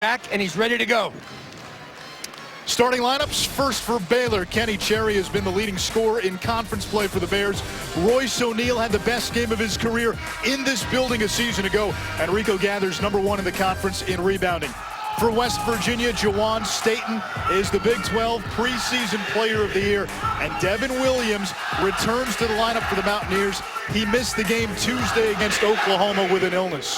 back, and he's ready to go. Starting lineups, first for Baylor. Kenny Cherry has been the leading scorer in conference play for the Bears. Royce O'Neal had the best game of his career in this building a season ago. And Rico Gathers #1 in the conference in rebounding. For West Virginia, Jawan Staten is the Big 12 preseason player of the year. And Devin Williams returns to the lineup for the Mountaineers. He missed the game Tuesday against Oklahoma with an illness.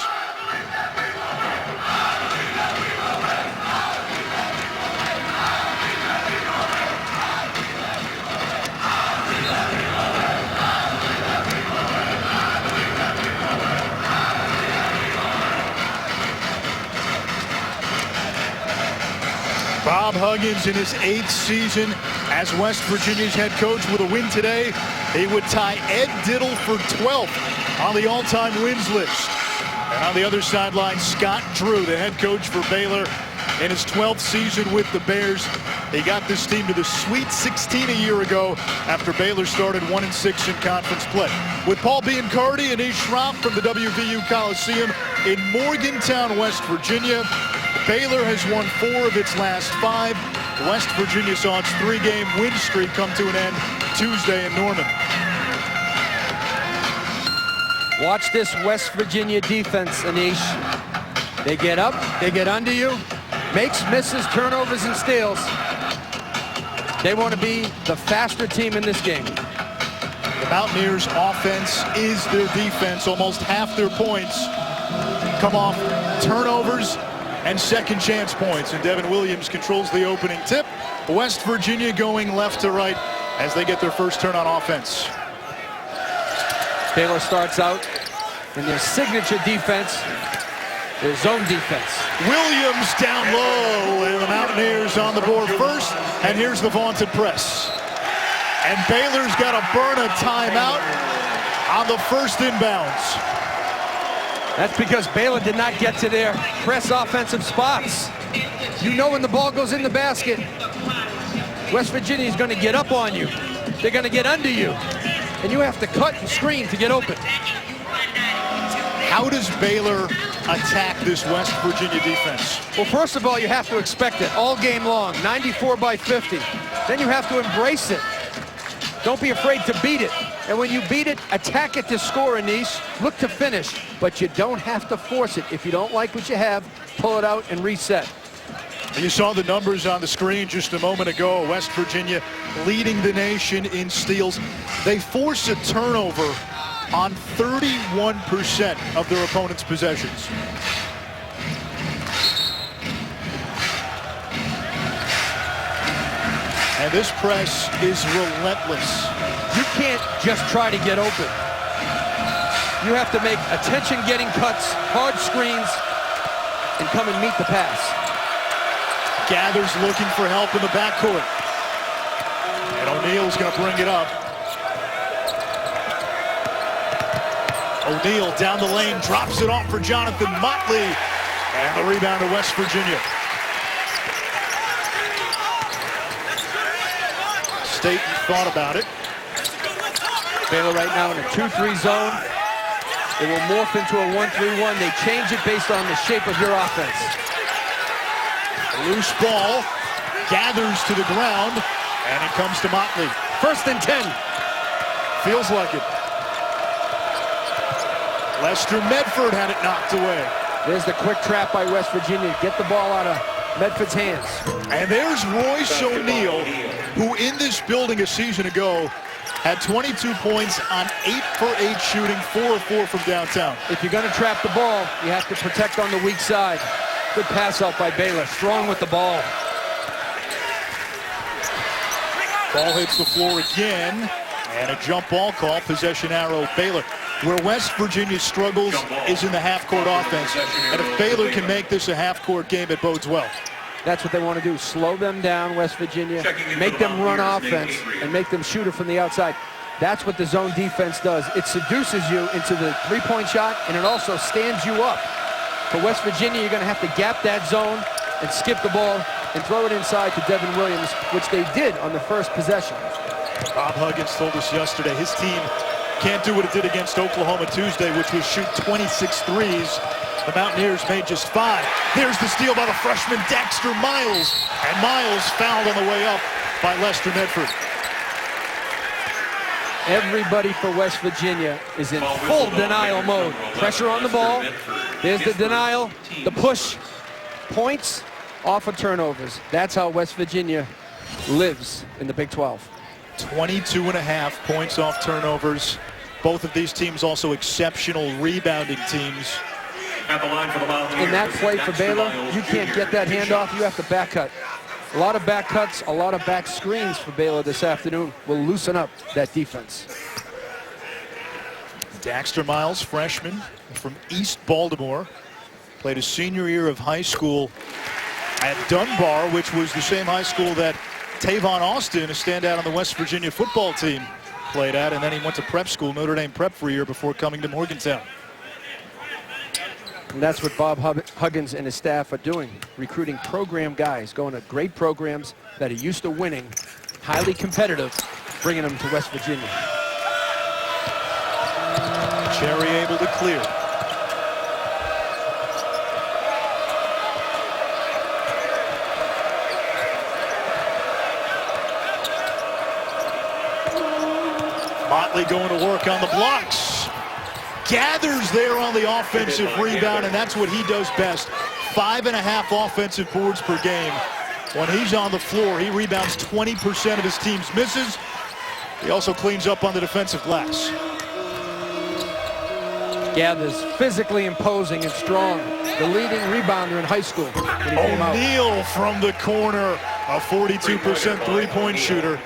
Bob Huggins in his 8th season as West Virginia's head coach. With a win today, he would tie Ed Diddle for 12th on the all-time wins list. And on the other sideline, Scott Drew, the head coach for Baylor, in his 12th season with the Bears. He got this team to the Sweet 16 a year ago after Baylor started 1-6 in conference play. With Paul Biancardi and Ish Schramm from the WVU Coliseum in Morgantown, West Virginia. Baylor has won 4 of its last 5. West Virginia saw its 3-game win streak come to an end Tuesday in Norman. Watch this West Virginia defense, Anish. They get up, they get under you, makes misses, turnovers, and steals. They want to be the faster team in this game. The Mountaineers' offense is their defense. Almost half their points come off turnovers and second chance points, and Devin Williams controls the opening tip. West Virginia going left to right as they get their first turn on offense. Baylor starts out in their signature defense, their zone defense. Williams down low, and the Mountaineers on the board first, and here's the vaunted press. And Baylor's got to burn a timeout on the first inbounds. That's because Baylor did not get to their press offensive spots. You know when the ball goes in the basket, West Virginia is going to get up on you. They're going to get under you. And you have to cut and screen to get open. How does Baylor attack this West Virginia defense? Well, first of all, you have to expect it all game long, 94 by 50. Then you have to embrace it. Don't be afraid to beat it. And when you beat it, attack it to score, Anish. Look to finish, but you don't have to force it. If you don't like what you have, pull it out and reset. You saw the numbers on the screen just a moment ago. West Virginia leading the nation in steals. They force a turnover on 31% of their opponent's possessions. And this press is relentless. You can't just try to get open. You have to make attention-getting cuts, hard screens, and come and meet the pass. Gathers looking for help in the backcourt. And O'Neal's going to bring it up. O'Neal down the lane, drops it off for Jonathan Motley. And the rebound to West Virginia. Staten thought about it. Baylor right now in a 2-3 zone. It will morph into a 1-3-1. They change it based on the shape of your offense. Loose ball, Gathers to the ground, and it comes to Motley. 1st and 10. Feels like it. Lester Medford had it knocked away. There's the quick trap by West Virginia. Get the ball out of Medford's hands. And there's Royce O'Neal, who in this building a season ago had 22 points on 8 for 8 shooting, 4 of 4 from downtown. If you're going to trap the ball, you have to protect on the weak side. Good pass out by Baylor. Strong with the ball. Ball hits the floor again, and a jump ball call, possession arrow Baylor. Where West Virginia struggles is in the half-court offense. And if Baylor can make this a half-court game, it bodes well. That's what they want to do. Slow them down, West Virginia. Make them run offense and make them shoot it from the outside. That's what the zone defense does. It seduces you into the three-point shot, and it also stands you up. For West Virginia, you're going to have to gap that zone and skip the ball and throw it inside to Devin Williams, which they did on the first possession. Bob Huggins told us yesterday his team can't do what it did against Oklahoma Tuesday, which was shoot 26 threes. The Mountaineers made just 5. There's the steal by the freshman Dexter Miles. And Miles fouled on the way up by Lester Medford. Everybody for West Virginia is in full denial mode. Pressure on the ball. There's the denial, the push, points off of turnovers. That's how West Virginia lives in the Big 12. 22.5 points off turnovers. Both of these teams also exceptional rebounding teams. At the line for the Mountaneeers. In that play for Baylor, you can't get that handoff. You have to back cut. A lot of back cuts, a lot of back screens for Baylor this afternoon will loosen up that defense. Dexter Miles, freshman from East Baltimore, played his senior year of high school at Dunbar, which was the same high school that Tavon Austin, a standout on the West Virginia football team, played at, and then he went to prep school, Notre Dame Prep, for a year before coming to Morgantown. And that's what Bob Huggins and his staff are doing, recruiting program guys, going to great programs that are used to winning, highly competitive, bringing them to West Virginia. Cherry able to clear. Motley going to work on the blocks. Gathers there on the offensive rebound, and that's what he does best. 5.5 offensive boards per game. When he's on the floor, he rebounds 20% of his team's misses. He also cleans up on the defensive glass. Gathers, physically imposing and strong. The leading rebounder in high school when he came out. O'Neal from the corner, a 42% three-point shooter.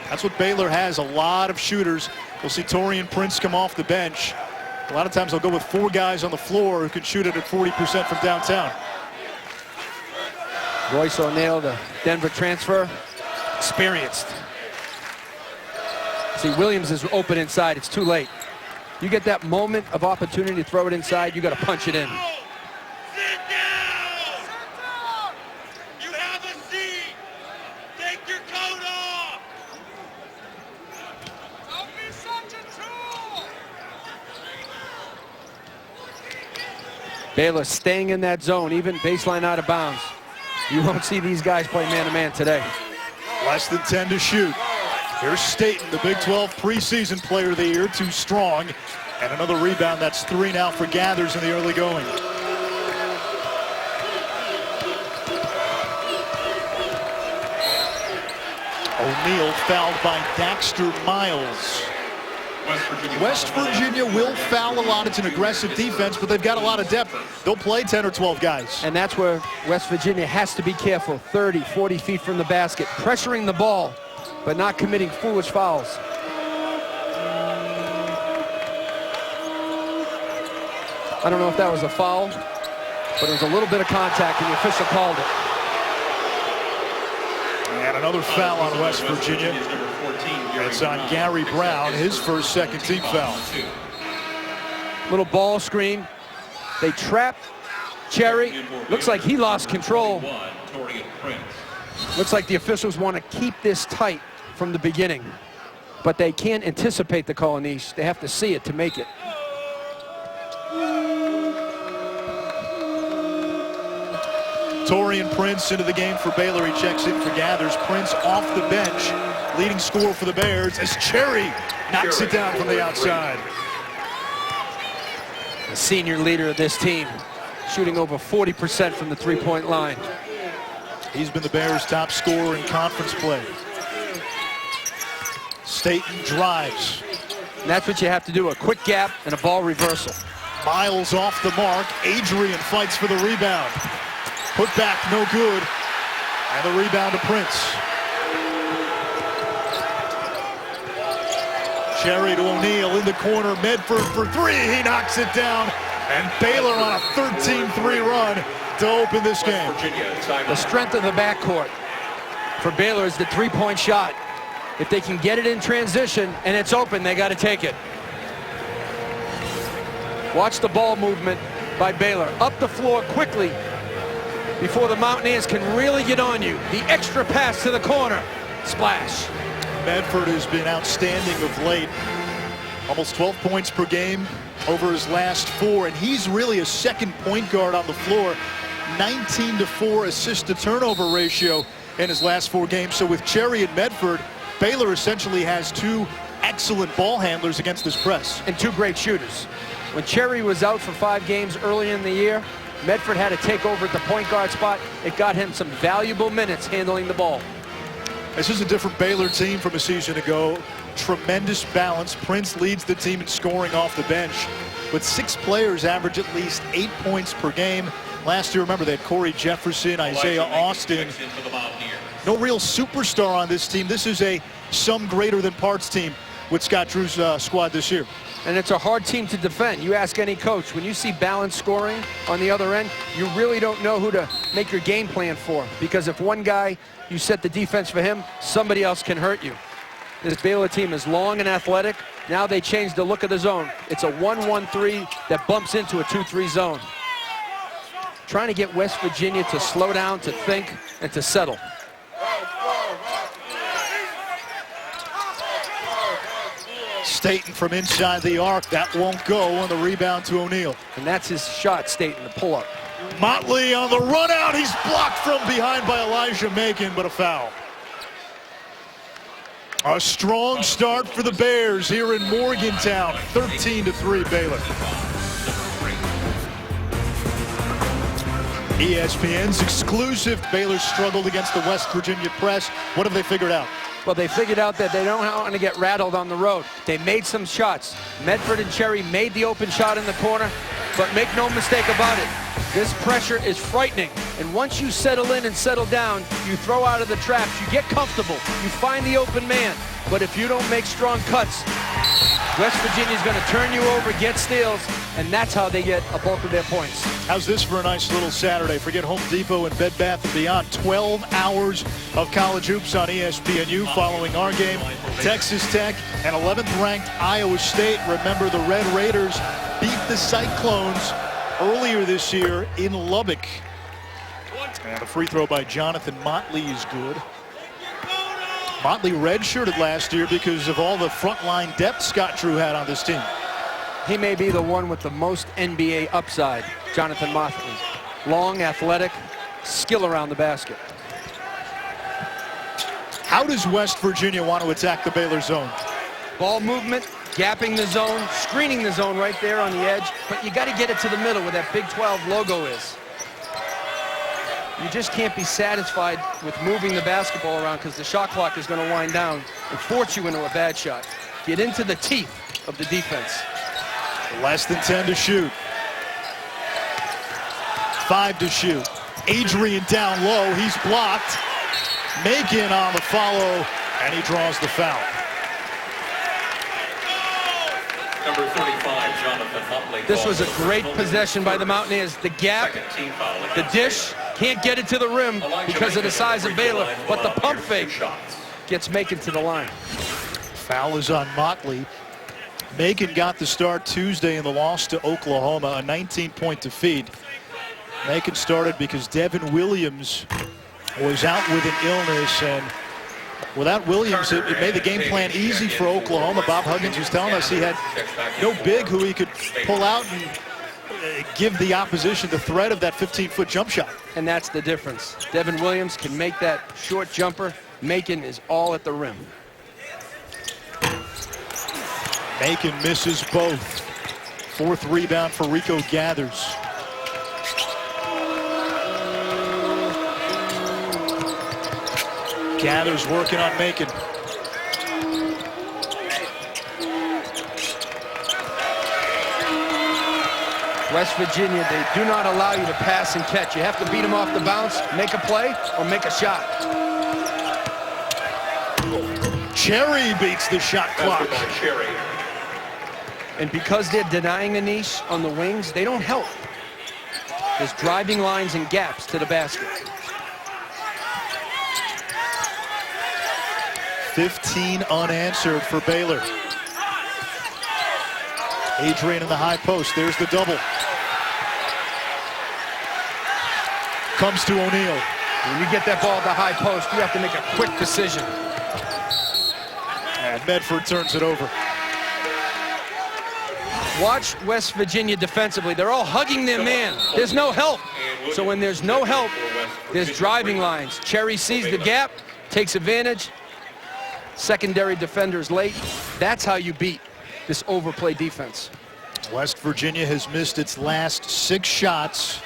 That's what Baylor has, a lot of shooters. You'll see Taurean Prince come off the bench. A lot of times they'll go with 4 guys on the floor who can shoot it at 40% from downtown. Royce O'Neal, the Denver transfer, experienced. See, Williams is open inside. It's too late. You get that moment of opportunity to throw it inside, you got to punch it in. Sit down! You have a seat! Take your coat off! Don't be such a tool! Baylor staying in that zone, even baseline out of bounds. You won't see these guys play man-to-man today. Less than 10 to shoot. Here's Staten, the Big 12 preseason player of the year, too strong. And another rebound. That's 3 now for Gathers in the early going. O'Neal fouled by Dexter Miles. West Virginia will foul a lot. It's an aggressive defense, but they've got a lot of depth. They'll play 10 or 12 guys. And that's where West Virginia has to be careful. 30, 40 feet from the basket, pressuring the ball, but not committing foolish fouls. I don't know if that was a foul, but it was a little bit of contact, and the official called it. And another foul on West Virginia. It's on Gary Brown, his first second-team foul. Little ball screen. They trap Cherry. Looks like he lost control. Looks like the officials want to keep this tight from the beginning. But they can't anticipate the call, Anish. They have to see it to make it. Taurean Prince into the game for Baylor. He checks in for Gathers. Prince off the bench. Leading scorer for the Bears as Cherry knocks it down from the outside. The senior leader of this team, shooting over 40% from the three-point line. He's been the Bears' top scorer in conference play. Staten drives. And that's what you have to do, a quick gap and a ball reversal. Miles off the mark. Adrian fights for the rebound. Put back, no good. And the rebound to Prince. Cherry to O'Neal in the corner. Medford for 3. He knocks it down. And Baylor on a 13-3 run to open this game. The strength of the backcourt for Baylor is the three-point shot. If they can get it in transition and it's open, they got to take it. Watch the ball movement by Baylor. Up the floor quickly before the Mountaineers can really get on you. The extra pass to the corner. Splash. Medford has been outstanding of late. Almost 12 points per game over his last 4, and he's really a second point guard on the floor. 19-4 assist to turnover ratio in his last 4 games. So with Cherry and Medford, Baylor essentially has 2 excellent ball handlers against this press. And 2 great shooters. When Cherry was out for 5 games early in the year, Medford had to take over at the point guard spot. It got him some valuable minutes handling the ball. This is a different Baylor team from a season ago. Tremendous balance. Prince leads the team in scoring off the bench, but 6 players average at least 8 points per game. Last year, remember, they had Corey Jefferson, Isaiah Austin. No real superstar on this team. This is a sum greater than parts team with Scott Drew's squad this year. And it's a hard team to defend. You ask any coach, when you see balanced scoring on the other end, you really don't know who to make your game plan for. Because if one guy, you set the defense for him, somebody else can hurt you. This Baylor team is long and athletic. Now they changed the look of the zone. It's a 1-1-3 that bumps into a 2-3 zone. Trying to get West Virginia to slow down, to think, and to settle. Staten from inside the arc. That won't go on the rebound to O'Neal. And that's his shot, Staten, the pull-up. Motley on the run out. He's blocked from behind by Elijah Macon, but a foul. A strong start for the Bears here in Morgantown. 13-3 Baylor. ESPN's exclusive. Baylor struggled against the West Virginia press. What have they figured out? Well, they figured out that they don't want to get rattled on the road. They made some shots. Medford and Cherry made the open shot in the corner, but make no mistake about it, this pressure is frightening. And once you settle in and settle down, you throw out of the traps, you get comfortable, you find the open man. But if you don't make strong cuts, West Virginia's going to turn you over, get steals, and that's how they get a bulk of their points. How's this for a nice little Saturday? Forget Home Depot and Bed Bath & Beyond. 12 hours of college hoops on ESPNU following our game. Texas Tech and 11th-ranked Iowa State. Remember, the Red Raiders beat the Cyclones earlier this year in Lubbock. And a free throw by Jonathan Motley is good. Motley redshirted last year because of all the frontline depth Scott Drew had on this team. He may be the one with the most NBA upside, Jonathan Motley. Long, athletic, skill around the basket. How does West Virginia want to attack the Baylor zone? Ball movement, gapping the zone, screening the zone right there on the edge, but you got to get it to the middle where that Big 12 logo is. You just can't be satisfied with moving the basketball around because the shot clock is going to wind down and force you into a bad shot. Get into the teeth of the defense. Less than 10 to shoot. 5 to shoot. Adrian down low. He's blocked. Macon on the follow, and he draws the foul. Number 35, Jonathan Motley. This was a great possession by the Mountaineers. The gap, the dish, can't get it to the rim because of the size of Baylor, but the pump fake gets Macon to the line. Foul is on Motley. Macon got the start Tuesday in the loss to Oklahoma, a 19-point defeat. Macon started because Devin Williams was out with an illness, and without Williams, it made the game plan easy for Oklahoma. Bob Huggins was telling us he had no big who he could pull out and give the opposition the threat of that 15-foot jump shot. And that's the difference. Devin Williams can make that short jumper. Macon is all at the rim. Macon misses both. 4th rebound for Rico Gathers. Gathers working on Macon. West Virginia, they do not allow you to pass and catch. You have to beat them off the bounce, make a play, or make a shot. Cherry beats the shot clock. And because they're denying Anish on the wings, they don't help. There's driving lines and gaps to the basket. 15 unanswered for Baylor. Adrian in the high post. There's the double. Comes to O'Neal. When you get that ball at the high post, you have to make a quick decision. And Medford turns it over. Watch West Virginia defensively. They're all hugging their man. There's no help. So when there's no help, there's driving lines. Cherry sees the gap, takes advantage. Secondary defenders late. That's how you beat this overplay defense. West Virginia has missed its last 6 shots.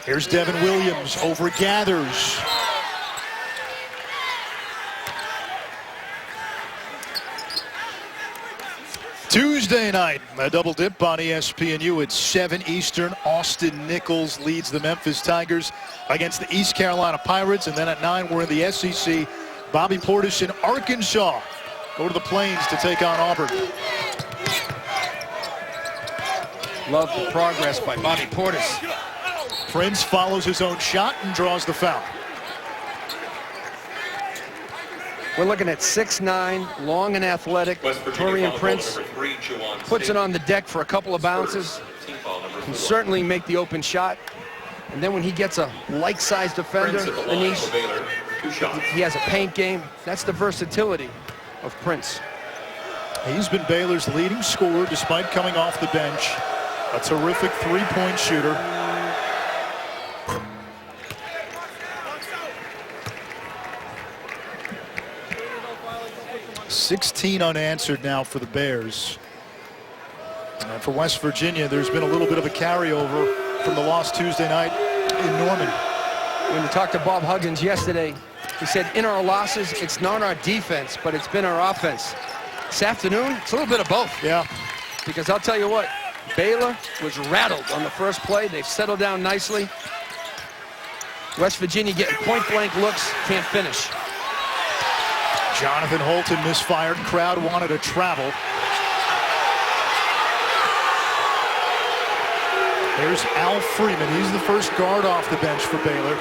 Here's Devin Williams over Gathers. Tuesday night, a double dip on ESPNU at 7 Eastern. Austin Nichols leads the Memphis Tigers against the East Carolina Pirates. And then at 9, we're in the SEC. Bobby Portis in Arkansas go to the Plains to take on Auburn. Love the progress by Bobby Portis. Prince follows his own shot and draws the foul. We're looking at 6'9", long and athletic. Torian Prince puts it on the deck for a couple of bounces. Can certainly make the open shot. And then when he gets a like-sized defender, Anish, he has a paint game. That's the versatility of Prince. He's been Baylor's leading scorer despite coming off the bench. A terrific three-point shooter. $16 unanswered now for the Bears. And for West Virginia, there's been a little bit of a carryover from the loss Tuesday night in Norman. When you talked to Bob Huggins yesterday, he said in our losses, it's not our defense, but it's been our offense. This afternoon, it's a little bit of both. Yeah. Because I'll tell you what, Baylor was rattled on the first play. They've settled down nicely. West Virginia getting point-blank looks, can't finish. Jonathan Holton misfired. Crowd wanted to travel. There's Al Freeman. He's the first guard off the bench for Baylor.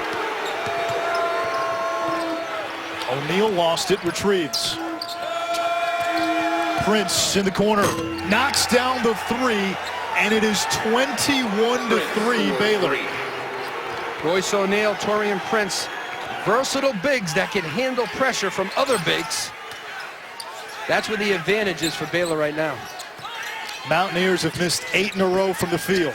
O'Neal lost it, retrieves. Prince in the corner, knocks down the 3, and it is 21-3 Baylor. Royce O'Neal, Torian Prince, versatile bigs that can handle pressure from other bigs. That's where the advantage is for Baylor right now. Mountaineers have missed 8 in a row from the field.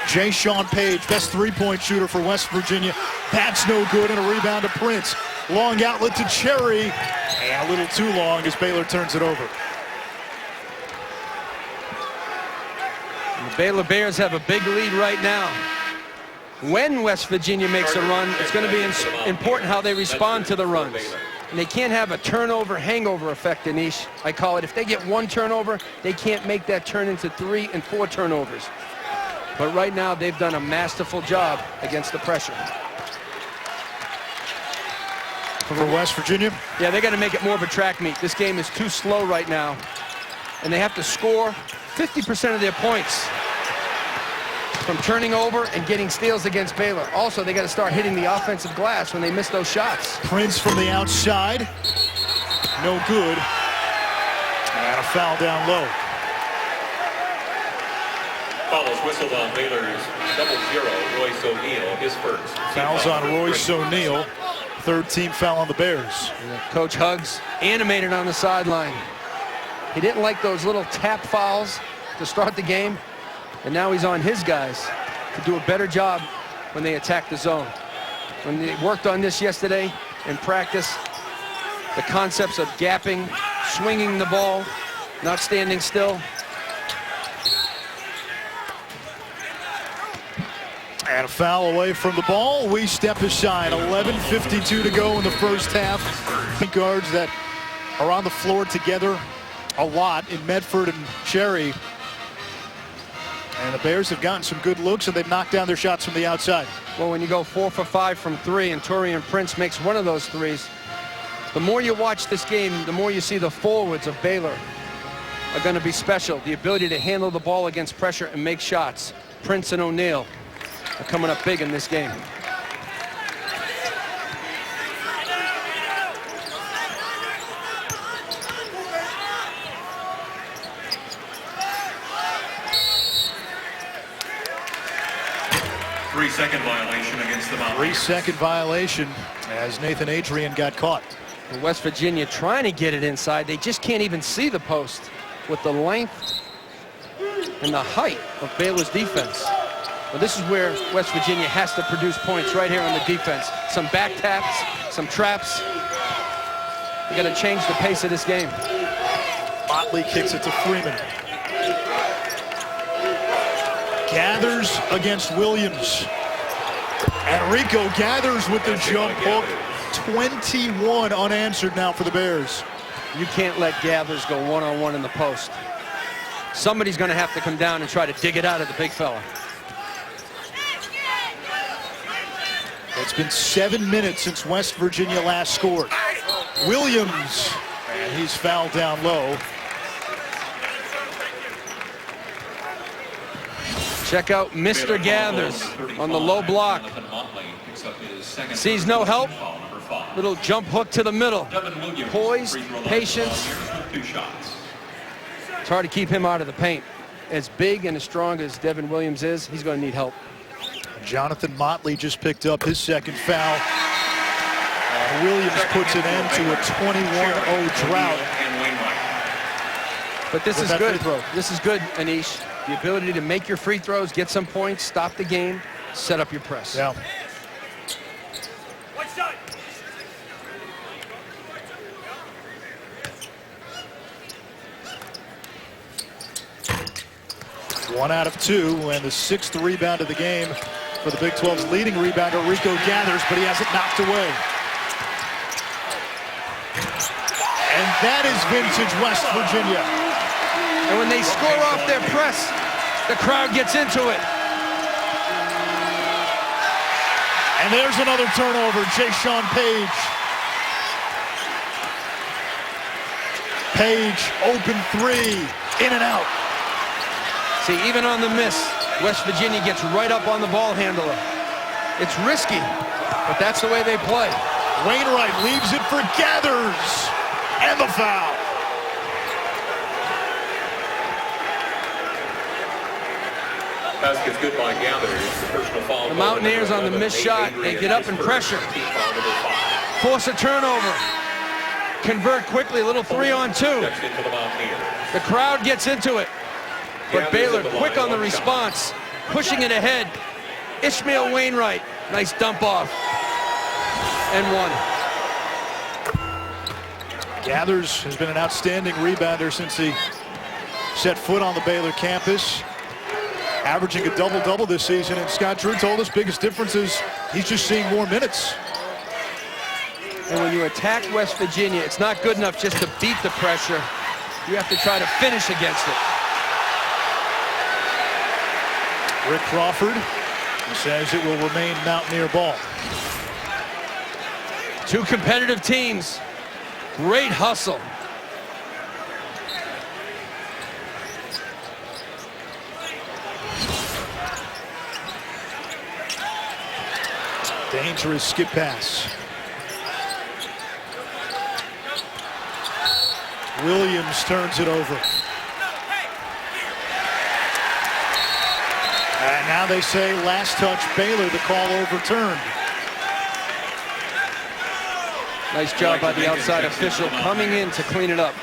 Jay-Sean Page, best three-point shooter for West Virginia. That's no good, and a rebound to Prince. Long outlet to Cherry, and a little too long as Baylor turns it over. The Baylor Bears have a big lead right now. When West Virginia makes a run, it's going to be important how they respond to the runs. And they can't have a turnover hangover effect, Anish. I call it. If they get 1 turnover, they can't make that turn into 3 and 4 turnovers. But right now, they've done a masterful job against the pressure. For West Virginia? Yeah, they got to make it more of a track meet. This game is too slow right now. And they have to score 50% of their points from turning over and getting steals against Baylor. Also, they got to start hitting the offensive glass when they miss those shots. Prince from the outside. No good. And a foul down low. Foul is whistled on Baylor's 0-0, Royce O'Neal, his first. Fouls on Royce O'Neal. 3rd team foul on the Bears. Coach Hugs animated on the sideline. He didn't like those little tap fouls to start the game, and now he's on his guys to do a better job when they attack the zone. When they worked on this yesterday in practice, the concepts of gapping, swinging the ball, not standing still. And a foul away from the ball. We step aside. 11:52 to go in the first half. Guards that are on the floor together a lot in Medford and Cherry. And the Bears have gotten some good looks, and they've knocked down their shots from the outside. Well, when you go 4 for 5 from 3 and Torian Prince makes one of those threes, the more you watch this game, the more you see the forwards of Baylor are going to be special. The ability to handle the ball against pressure and make shots. Prince and O'Neal are coming up big in this game. 3-second violation against the Mountaneeers. 3-second violation as Nathan Adrian got caught. West Virginia trying to get it inside. They just can't even see the post with the length and the height of Baylor's defense. Well, this is where West Virginia has to produce points right here on the defense. Some back taps, some traps. They got to change the pace of this game. Motley kicks it to Freeman. Gathers against Williams. Enrico Gathers with the jump hook. 21 unanswered now for the Bears. You can't let Gathers go one-on-one in the post. Somebody's going to have to come down and try to dig it out of the big fella. It's been 7 minutes since West Virginia last scored. Williams, and he's fouled down low. Check out Mr. Gathers on the low block. Sees no help. Little jump hook to the middle. Poise, patience. It's hard to keep him out of the paint. As big and as strong as Devin Williams is, he's going to need help. Jonathan Motley just picked up his second foul. Williams puts an end to a 21-0 drought. But this is good. This is good, Anish. The ability to make your free throws, get some points, stop the game, set up your press. Yeah. One out of two, and the sixth rebound of the game for the Big 12's leading rebounder, Rico Gathers, but he has it knocked away. And that is vintage West Virginia. And when they score off their press, the crowd gets into it. And there's another turnover, Jayshawn Page. Page, open three, in and out. See, even on the miss, West Virginia gets right up on the ball handler. It's risky, but that's the way they play. Wainwright leaves it for Gathers, and the foul. Basket's good by Gathers. Personal foul. The Mountaineers on the missed shot, they get up and pressure. Force a turnover. Convert quickly, a little 3-on-2. The crowd gets into it. But Baylor quick on the response, pushing it ahead. Ishmael Wainwright, nice dump off. And one. Gathers has been an outstanding rebounder since he set foot on the Baylor campus. Averaging a double-double this season, and Scott Drew told us biggest difference is he's just seeing more minutes. And when you attack West Virginia, it's not good enough just to beat the pressure. You have to try to finish against it. Rick Crawford says it will remain Mountaineer ball. Two competitive teams. Great hustle. Dangerous skip pass. Williams turns it over. And now they say last touch Baylor, the call overturned. Nice job by the outside official coming in to clean it up.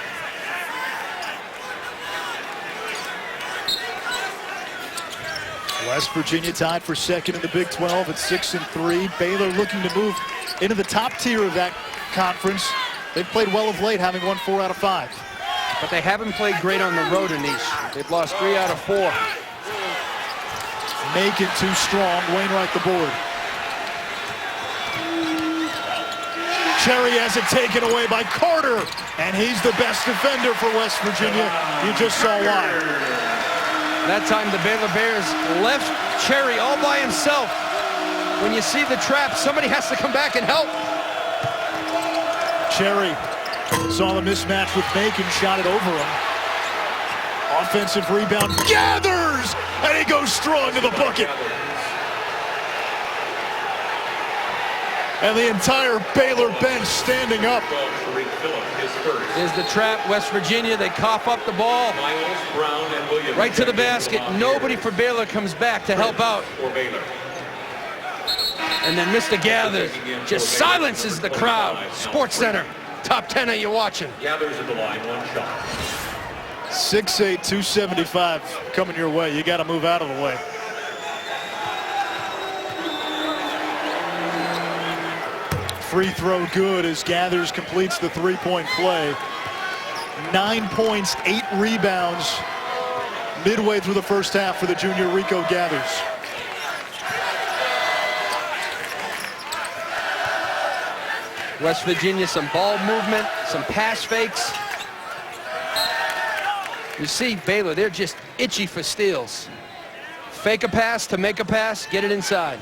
West Virginia tied for second in the Big 12 at 6-3. Baylor looking to move into the top tier of that conference. They've played well of late, having won 4 out of 5. But they haven't played great on the road, Anish. They've lost 3 out of 4. Macon too strong. Wainwright the board. Cherry has it taken away by Carter, and he's the best defender for West Virginia. You just saw why. That time the Baylor Bears left Cherry all by himself. When you see the trap, somebody has to come back and help. Cherry saw the mismatch with Macon, shot it over him. Offensive rebound, Gathers, and he goes strong to the bucket. And the entire Baylor bench standing up. Is the trap, West Virginia, they cough up the ball. Right to the basket. Nobody for Baylor comes back to help out. And then Mr. Gathers just silences the crowd. Sports Center, top 10 are you watching? Gathers at the line, 1 shot. 6'8", 275 coming your way. You got to move out of the way. Free throw good as Gathers completes the three-point play. 9 points, 8 rebounds midway through the first half for the junior Rico Gathers. West Virginia, some ball movement, some pass fakes. You see Baylor, they're just itchy for steals. Fake a pass to make a pass, get it inside.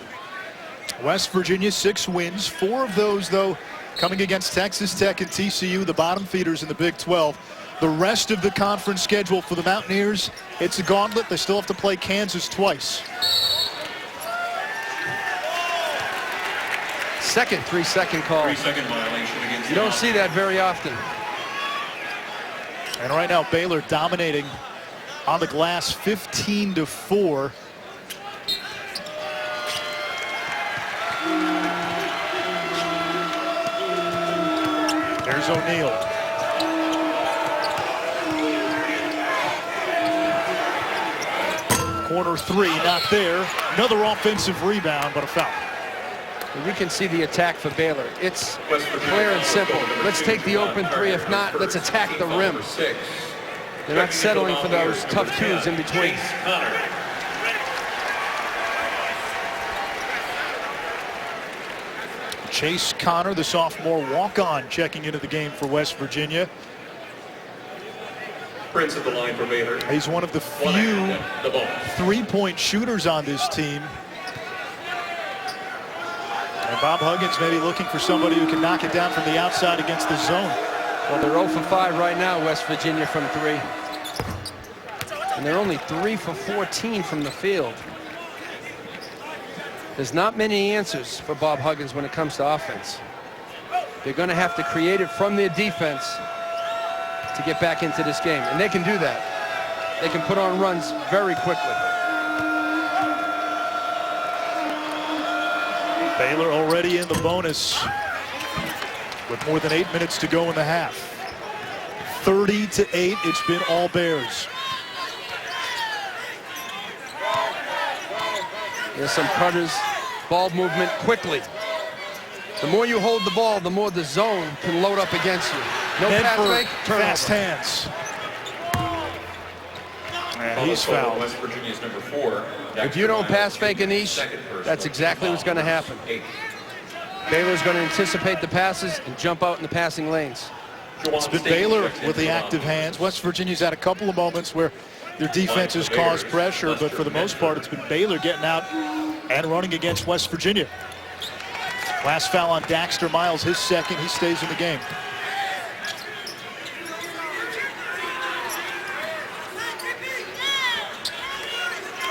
West Virginia 6 wins, 4 of those though coming against Texas Tech and TCU, the bottom feeders in the Big 12. The rest of the conference schedule for the Mountaineers, it's a gauntlet. They still have to play Kansas twice. Second 3-second call. 3-second violation against You don't see that very often. And right now Baylor dominating on the glass 15-4. There's O'Neal. Corner 3, not there. Another offensive rebound, but a foul. You can see the attack for Baylor. It's clear and simple. Let's take the open 3. If not, let's attack the rim. They're not settling for those tough 2s in between. Chase Connor, the sophomore walk-on, checking into the game for West Virginia. Prince at the line for Baylor. He's one of the few three-point shooters on this team. And Bob Huggins maybe looking for somebody who can knock it down from the outside against the zone. Well, they're 0 for 5 right now, West Virginia, from 3. And they're only 3 for 14 from the field. There's not many answers for Bob Huggins when it comes to offense. They're going to have to create it from their defense to get back into this game. And they can do that. They can put on runs very quickly. Baylor already in the bonus with more than 8 minutes to go in the half. 30-8, it's been all Bears. There's some cutters, ball movement quickly. The more you hold the ball, the more the zone can load up against you. No pass fake, turnover. Fast hands. And he's fouled. West Virginia's number 4. If you don't pass fake Anish, that's exactly what's going to happen. Baylor's going to anticipate the passes and jump out in the passing lanes. It's been Baylor with the active hands. West Virginia's had a couple of moments where their defense has caused pressure, but for the most part, it's been Baylor getting out and running against West Virginia. Last foul on Daxter Miles, his second. He stays in the game.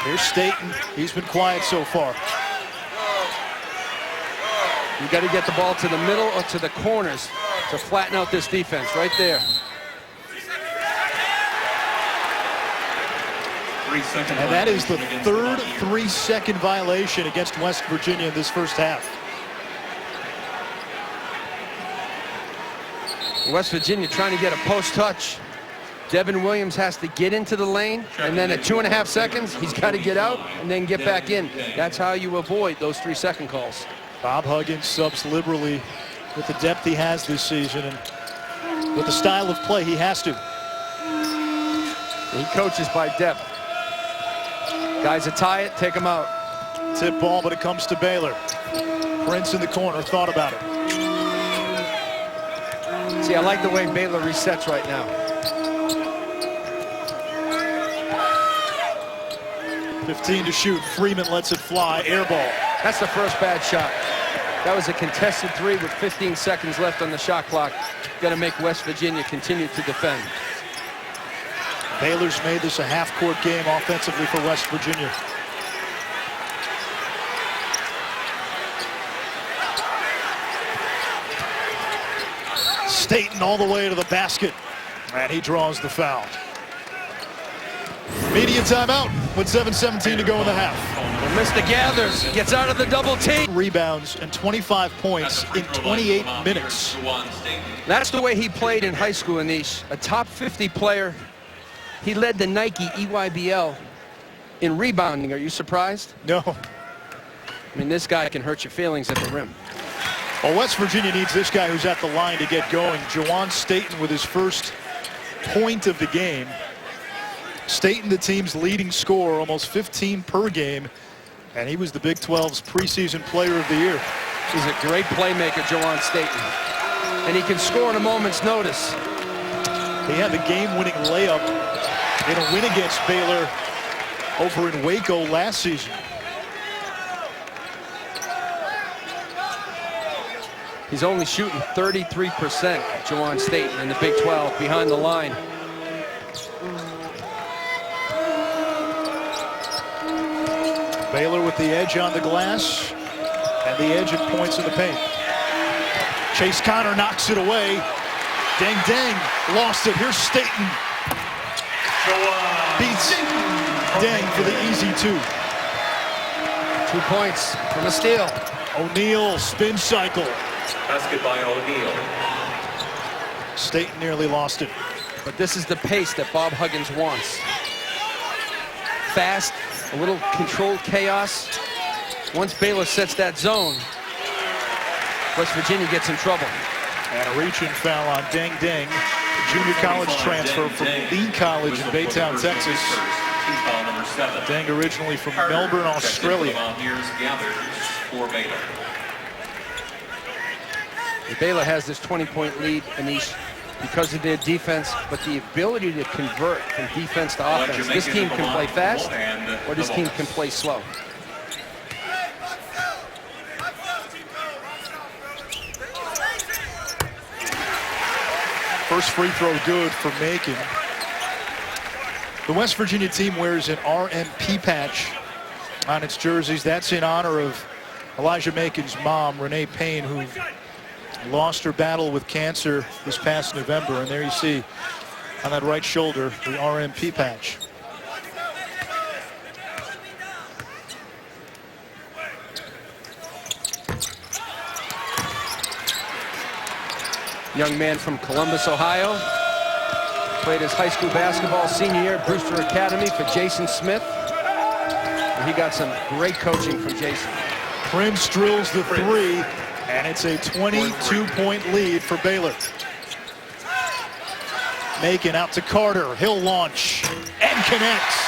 Here's Staten. He's been quiet so far. You got to get the ball to the middle or to the corners to flatten out this defense right there. And that is the third 3-second violation against West Virginia in this first half. West Virginia trying to get a post touch. Devin Williams has to get into the lane, and then at 2.5 seconds, he's got to get out and then get back in. That's how you avoid those 3-second calls. Bob Huggins subs liberally with the depth he has this season and with the style of play he has to. He coaches by depth. Guys that tie it, take them out. Tip ball, but it comes to Baylor. Prince in the corner, thought about it. See, I like the way Baylor resets right now. 15 to shoot. Freeman lets it fly. Air ball. That's the first bad shot. That was a contested 3 with 15 seconds left on the shot clock. Going to make West Virginia continue to defend. Baylor's made this a half-court game offensively for West Virginia. Staten all the way to the basket, and he draws the foul. Media timeout with 7:17 to go in the half. Well, Mr. Gathers gets out of the double team. Rebounds and 25 points in 28 minutes. That's the way he played in high school, Anish. A top 50 player. He led the Nike EYBL in rebounding. Are you surprised? No. I mean, this guy can hurt your feelings at the rim. Well, West Virginia needs this guy who's at the line to get going. Jawan Staten with his first point of the game. Staten, the team's leading scorer, almost 15 per game, and he was the Big 12's preseason player of the year. He's a great playmaker, Jawan Staten, and he can score on a moment's notice. He had the game-winning layup in a win against Baylor over in Waco last season. He's only shooting 33%, Jawan Staten, in the Big 12 behind the line. Baylor with the edge on the glass and the edge at points in the paint. Chase Connor knocks it away. Dang Dang lost it. Here's Staten. Beats Dang for the easy 2. 2 points from a steal. O'Neal spin cycle. Basket by O'Neal. Staten nearly lost it. But this is the pace that Bob Huggins wants. Fast, a little controlled chaos. Once Baylor sets that zone, West Virginia gets in trouble. And a reach-in foul on Dang Dang, junior college transfer from Lee College in Baytown, Texas. Dang originally from Melbourne, Australia. Baylor has this 20-point lead, Anish, because of their defense, but the ability to convert from defense to offense. This team can play fast, or this team can play slow. First free throw good for Macon. The West Virginia team wears an RMP patch on its jerseys. That's in honor of Elijah Macon's mom, Renee Payne, who lost her battle with cancer this past November. And there you see on that right shoulder the RMP patch. Young man from Columbus, Ohio. Played his high school basketball senior year at Brewster Academy for Jason Smith. And he got some great coaching from Jason. Prince drills the 3, and it's a 22-point lead for Baylor. Macon out to Carter. He'll launch and connects.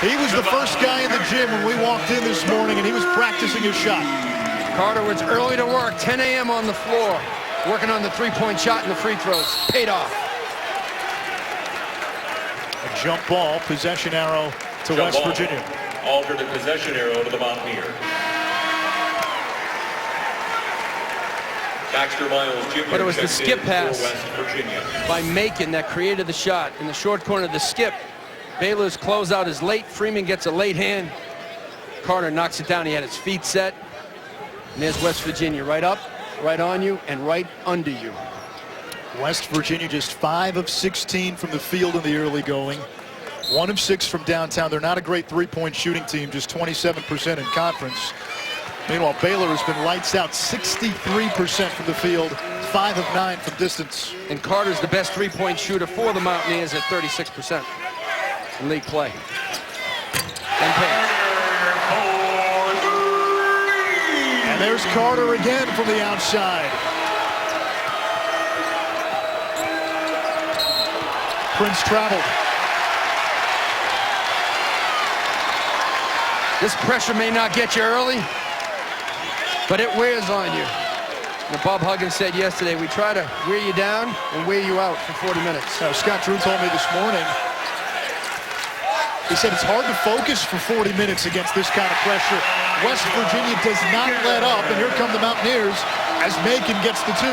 He was the first guy in the gym when we walked in this morning, and he was practicing his shot. Carter was early to work, 10 a.m. on the floor, working on the three-point shot and the free throws. Paid off. A jump ball, possession arrow to West Virginia. Alternate possession arrow to the Mountaineers. Baxter Miles Jr. But it was the skip pass West Virginia by Macon that created the shot in the short corner. The skip. Baylor's closeout is late. Freeman gets a late hand. Carter knocks it down. He had his feet set. And there's West Virginia right up, right on you, and right under you. West Virginia just 5 of 16 from the field in the early going. 1 of 6 from downtown. They're not a great three-point shooting team, just 27% in conference. Meanwhile, Baylor has been lights out, 63% from the field, 5 of 9 from distance. And Carter's the best three-point shooter for the Mountaineers at 36% in league play. And pass. And there's Carter again from the outside. Prince traveled. This pressure may not get you early, but it wears on you. And Bob Huggins said yesterday, we try to wear you down and wear you out for 40 minutes. Scott Drew told me this morning, he said it's hard to focus for 40 minutes against this kind of pressure. West Virginia does not let up, and here come the Mountaineers as Macon gets the 2.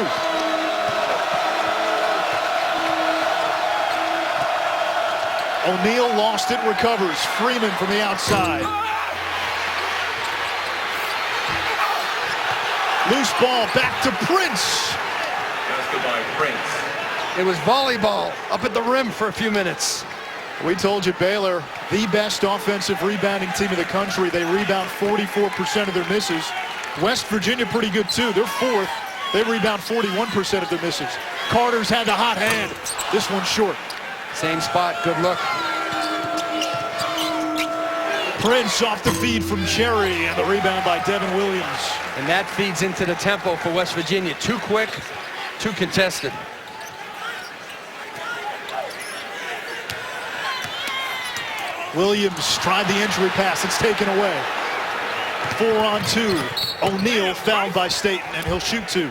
O'Neal lost it, recovers. Freeman from the outside. Loose ball back to Prince. Basket by Prince. It was volleyball up at the rim for a few minutes. We told you Baylor, the best offensive rebounding team in the country. They rebound 44% of their misses. West Virginia pretty good too. They're fourth. They rebound 41% of their misses. Carter's had the hot hand. This one's short. Same spot. Good look. Prince off the feed from Cherry, and the rebound by Devin Williams. And that feeds into the tempo for West Virginia. Too quick, too contested. Williams tried the entry pass. It's taken away. 4-on-2. O'Neal fouled by Staten, and he'll shoot two.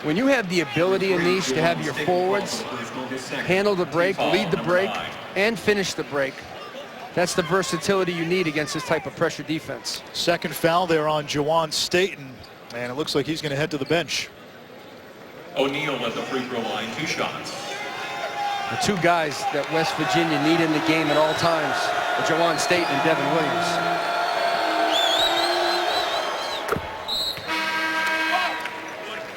When you have the ability, Anish, to have your forwards handle the break, lead the break, and finish the break, that's the versatility you need against this type of pressure defense. Second foul there on Jawan Staten, and it looks like he's going to head to the bench. O'Neal at the free throw line, 2 shots. The two guys that West Virginia need in the game at all times are Jawan Staten and Devin Williams.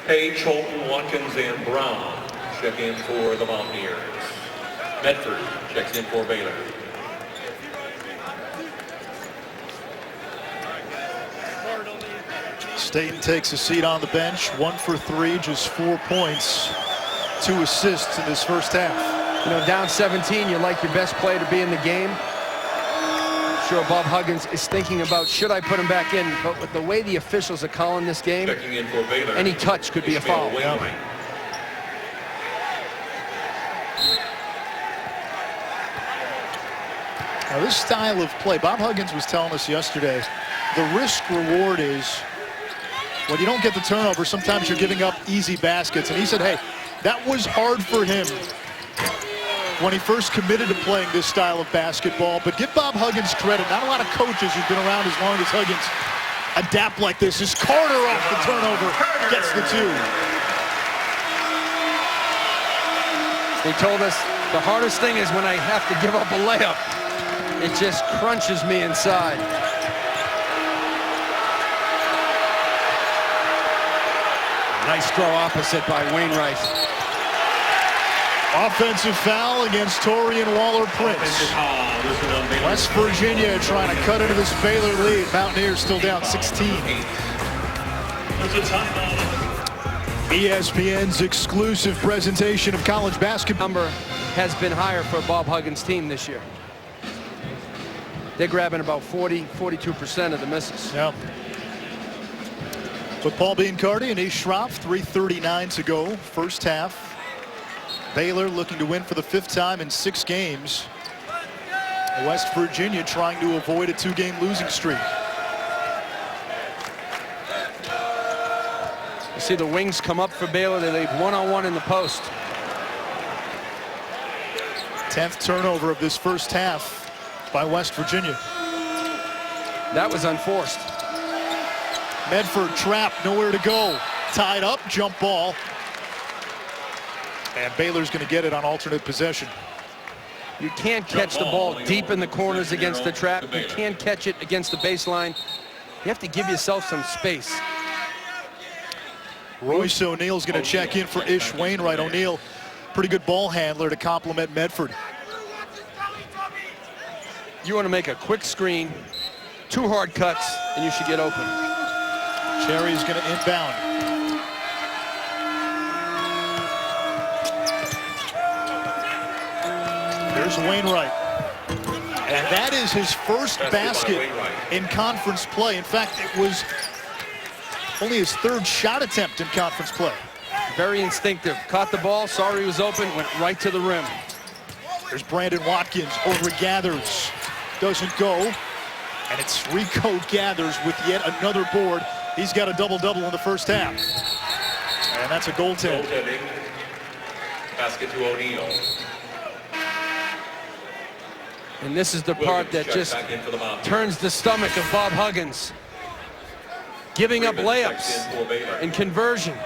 Page, Holton, Watkins, and Brown check in for the Mountaineers. Medford checks in for Baylor. Staten takes a seat on the bench. 1 for 3, just 4 points, 2 assists in this first half. You know, down 17, you like your best player to be in the game. Sure, Bob Huggins is thinking about, should I put him back in? But with the way the officials are calling this game, Checking in for Baylor, any touch could be a foul. Now this style of play, Bob Huggins was telling us yesterday, the risk reward is when you don't get the turnover, sometimes you're giving up easy baskets. And he said, hey, that was hard for him when he first committed to playing this style of basketball. But give Bob Huggins credit. Not a lot of coaches who've been around as long as Huggins adapt like this. As Carter off the turnover gets the 2. They told us the hardest thing is when I have to give up a layup. It just crunches me inside. Nice throw opposite by Wainwright. Offensive foul against Torian Waller-Prince. West Virginia trying to cut into this Baylor lead. Mountaineers still down 16. ESPN's exclusive presentation of college basketball. Number has been higher for Bob Huggins' team this year. They're grabbing about 42% of the misses. Yeah. But Paul Biancardi and Anish Shroff, 3:39 to go, first half. Baylor looking to win for the 5th time in 6 games. West Virginia trying to avoid a 2-game losing streak. You see the wings come up for Baylor. They leave one-on-one in the post. 10th turnover of this first half by West Virginia. That was unforced. Medford trapped, nowhere to go. Tied up, jump ball. And Baylor's going to get it on alternate possession. You can't catch the ball deep in the corners against the trap. You can't catch it against the baseline. You have to give yourself some space. Royce O'Neal's going to check in for Ish Wainwright. O'Neal, pretty good ball handler to complement Medford. You want to make a quick screen, 2 hard cuts, and you should get open. Cherry's going to inbound. There's Wainwright. And that is his first basket in conference play. In fact, it was only his 3rd shot attempt in conference play. Very instinctive. Caught the ball, saw he was open, went right to the rim. There's Brandon Watkins over Gathers. Doesn't go. And it's Rico Gathers with yet another board. He's got a double-double in the first half. And that's a goaltend. Basket to O'Neal. And this is the part that just turns the stomach of Bob Huggins. Giving up layups and conversion.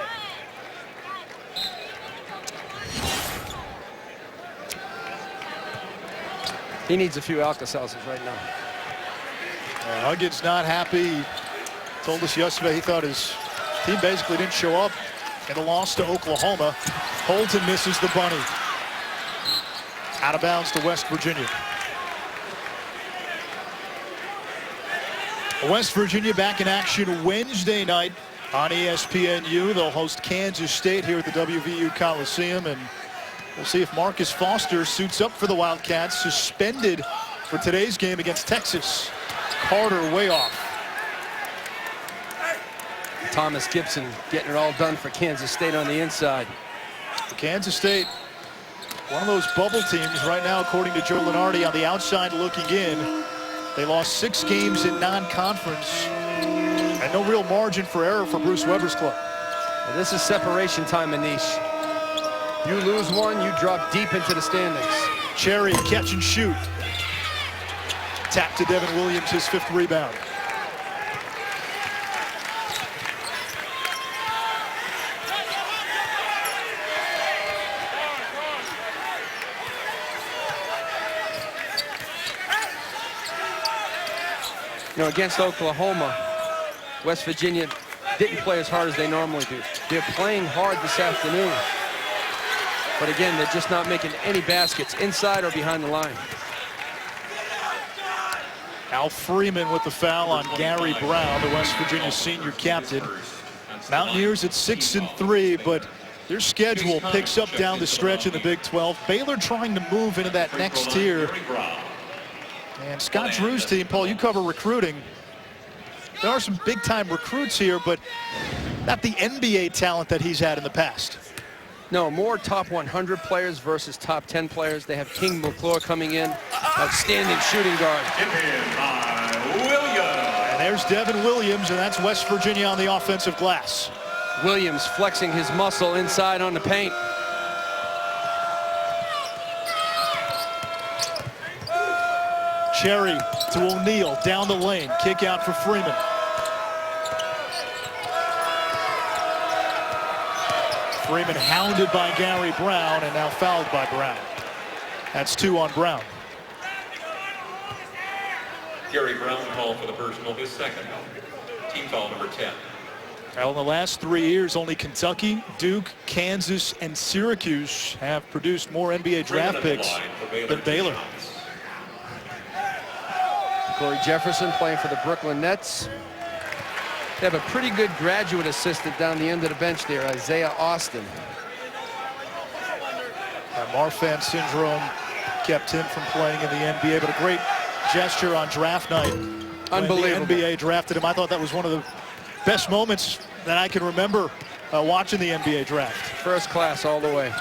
He needs a few Alka-Seltzers right now. Huggins not happy. He told us yesterday he thought his team basically didn't show up in the loss to Oklahoma. Holton misses the bunny. Out of bounds to West Virginia. West Virginia back in action Wednesday night on ESPNU. They'll host Kansas State here at the WVU Coliseum, and we'll see if Marcus Foster suits up for the Wildcats. Suspended for today's game against Texas. Carter way off. Thomas Gibson getting it all done for Kansas State on the inside. Kansas State, one of those bubble teams right now, according to Joe Lunardi, on the outside looking in. They lost 6 games in non-conference, and no real margin for error for Bruce Weber's club. Well, this is separation time, Anish. You lose one, you drop deep into the standings. Cherry, catch and shoot. Tap to Devin Williams, his 5th rebound. You know, against Oklahoma, West Virginia didn't play as hard as they normally do. They're playing hard this afternoon. But again, they're just not making any baskets inside or behind the line. Al Freeman with the foul on Gary Brown, the West Virginia senior captain. Mountaineers at 6-3, but their schedule picks up down the stretch in the Big 12. Baylor trying to move into that next tier. And Scott Drew's team, Paul, you cover recruiting. There are some big-time recruits here, but not the NBA talent that he's had in the past. No, more top 100 players versus top 10 players. They have King McClure coming in, outstanding shooting guard. And there's Devin Williams, and that's West Virginia on the offensive glass. Williams flexing his muscle inside on the paint. Cherry to O'Neal, down the lane, kick out for Freeman. Freeman hounded by Gary Brown and now fouled by Brown. That's 2 on Brown. Gary Brown called for the personal, his 2nd. Team foul number 10. Well, in the last 3 years, only Kentucky, Duke, Kansas, and Syracuse have produced more NBA draft picks than Baylor. Corey Jefferson playing for the Brooklyn Nets. They have a pretty good graduate assistant down the end of the bench there, Isaiah Austin. Marfan syndrome kept him from playing in the NBA, but a great gesture on draft night. Unbelievable. When the NBA drafted him. I thought that was one of the best moments that I can remember watching the NBA draft. First class all the way.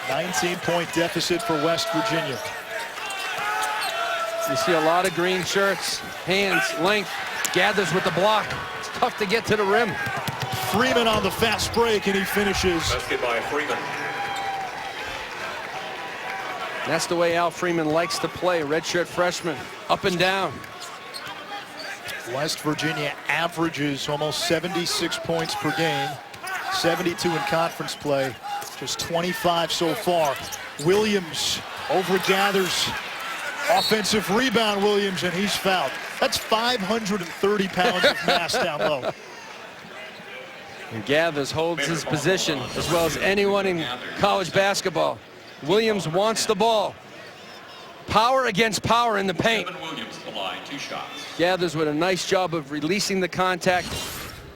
$19-point deficit for West Virginia. You see a lot of green shirts, hands, length, gathers with the block. It's tough to get to the rim. Freeman on the fast break, and he finishes. Basket by Freeman. That's the way Al Freeman likes to play, redshirt freshman, up and down. West Virginia averages almost 76 points per game, 72 in conference play, just 25 so far. Williams overgathers, offensive rebound Williams, and he's fouled. That's 530 pounds of mass down low. And Gathers holds his position as well as anyone in college basketball. Williams wants the ball. Power against power in the paint. Williams the line, 2 shots. Gathers with a nice job of releasing the contact.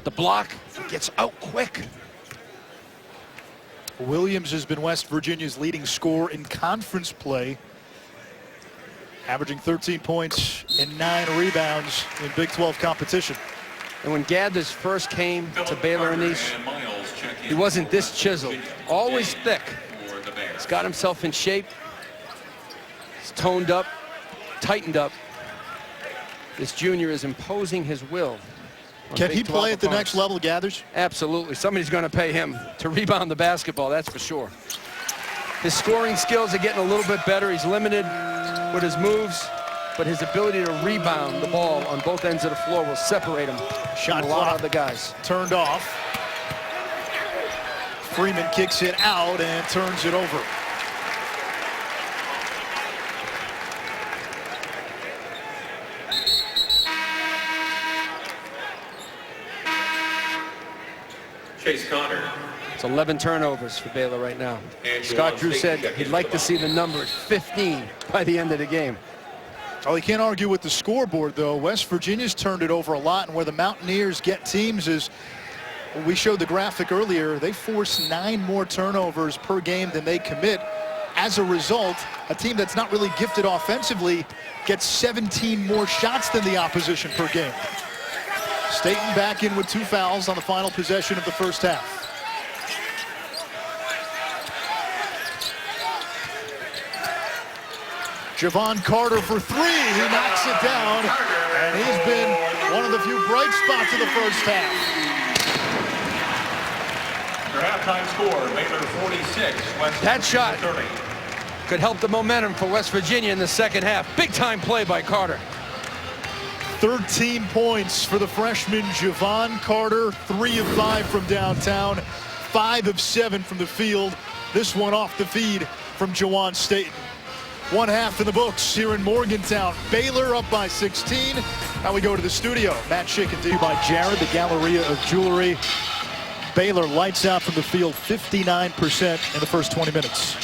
The block gets out quick. Williams has been West Virginia's leading scorer in conference play, averaging 13 points and 9 rebounds in Big 12 competition. And when Gathers first came to Baylor and East, he wasn't this chiseled, always thick. He's got himself in shape. He's toned up, tightened up. This junior is imposing his will. Can he play at the next level, Gathers? Absolutely. Somebody's going to pay him to rebound the basketball, that's for sure. His scoring skills are getting a little bit better. He's limited with his moves, but his ability to rebound the ball on both ends of the floor will separate him Shot from a lot of other guys. Turned off. Freeman kicks it out and turns it over. Chase Connor. It's 11 turnovers for Baylor right now. And Scott Juwan Drew said State he'd like to see the number 15 by the end of the game. Oh, you can't argue with the scoreboard, though. West Virginia's turned it over a lot, and where the Mountaineers get teams is, we showed the graphic earlier, they force 9 more turnovers per game than they commit. As a result, a team that's not really gifted offensively gets 17 more shots than the opposition per game. Staten back in with 2 fouls on the final possession of the first half. Javon Carter for 3. He knocks it down, and he's been one of the few bright spots of the first half. Your halftime score, Baylor 46, West That shot 30. could help the momentum for West Virginia in the second half. Big time play by Carter. 13 points for the freshman Javon Carter. 3 of 5 from downtown, 5 of 7 from the field. This one off the feed from Juwan Staten. 1 half in the books here in Morgantown. Baylor up by 16. Now we go to the studio. Matt Schick and by Jared, the Galleria of Jewelry. Baylor lights out from the field 59% in the first 20 minutes.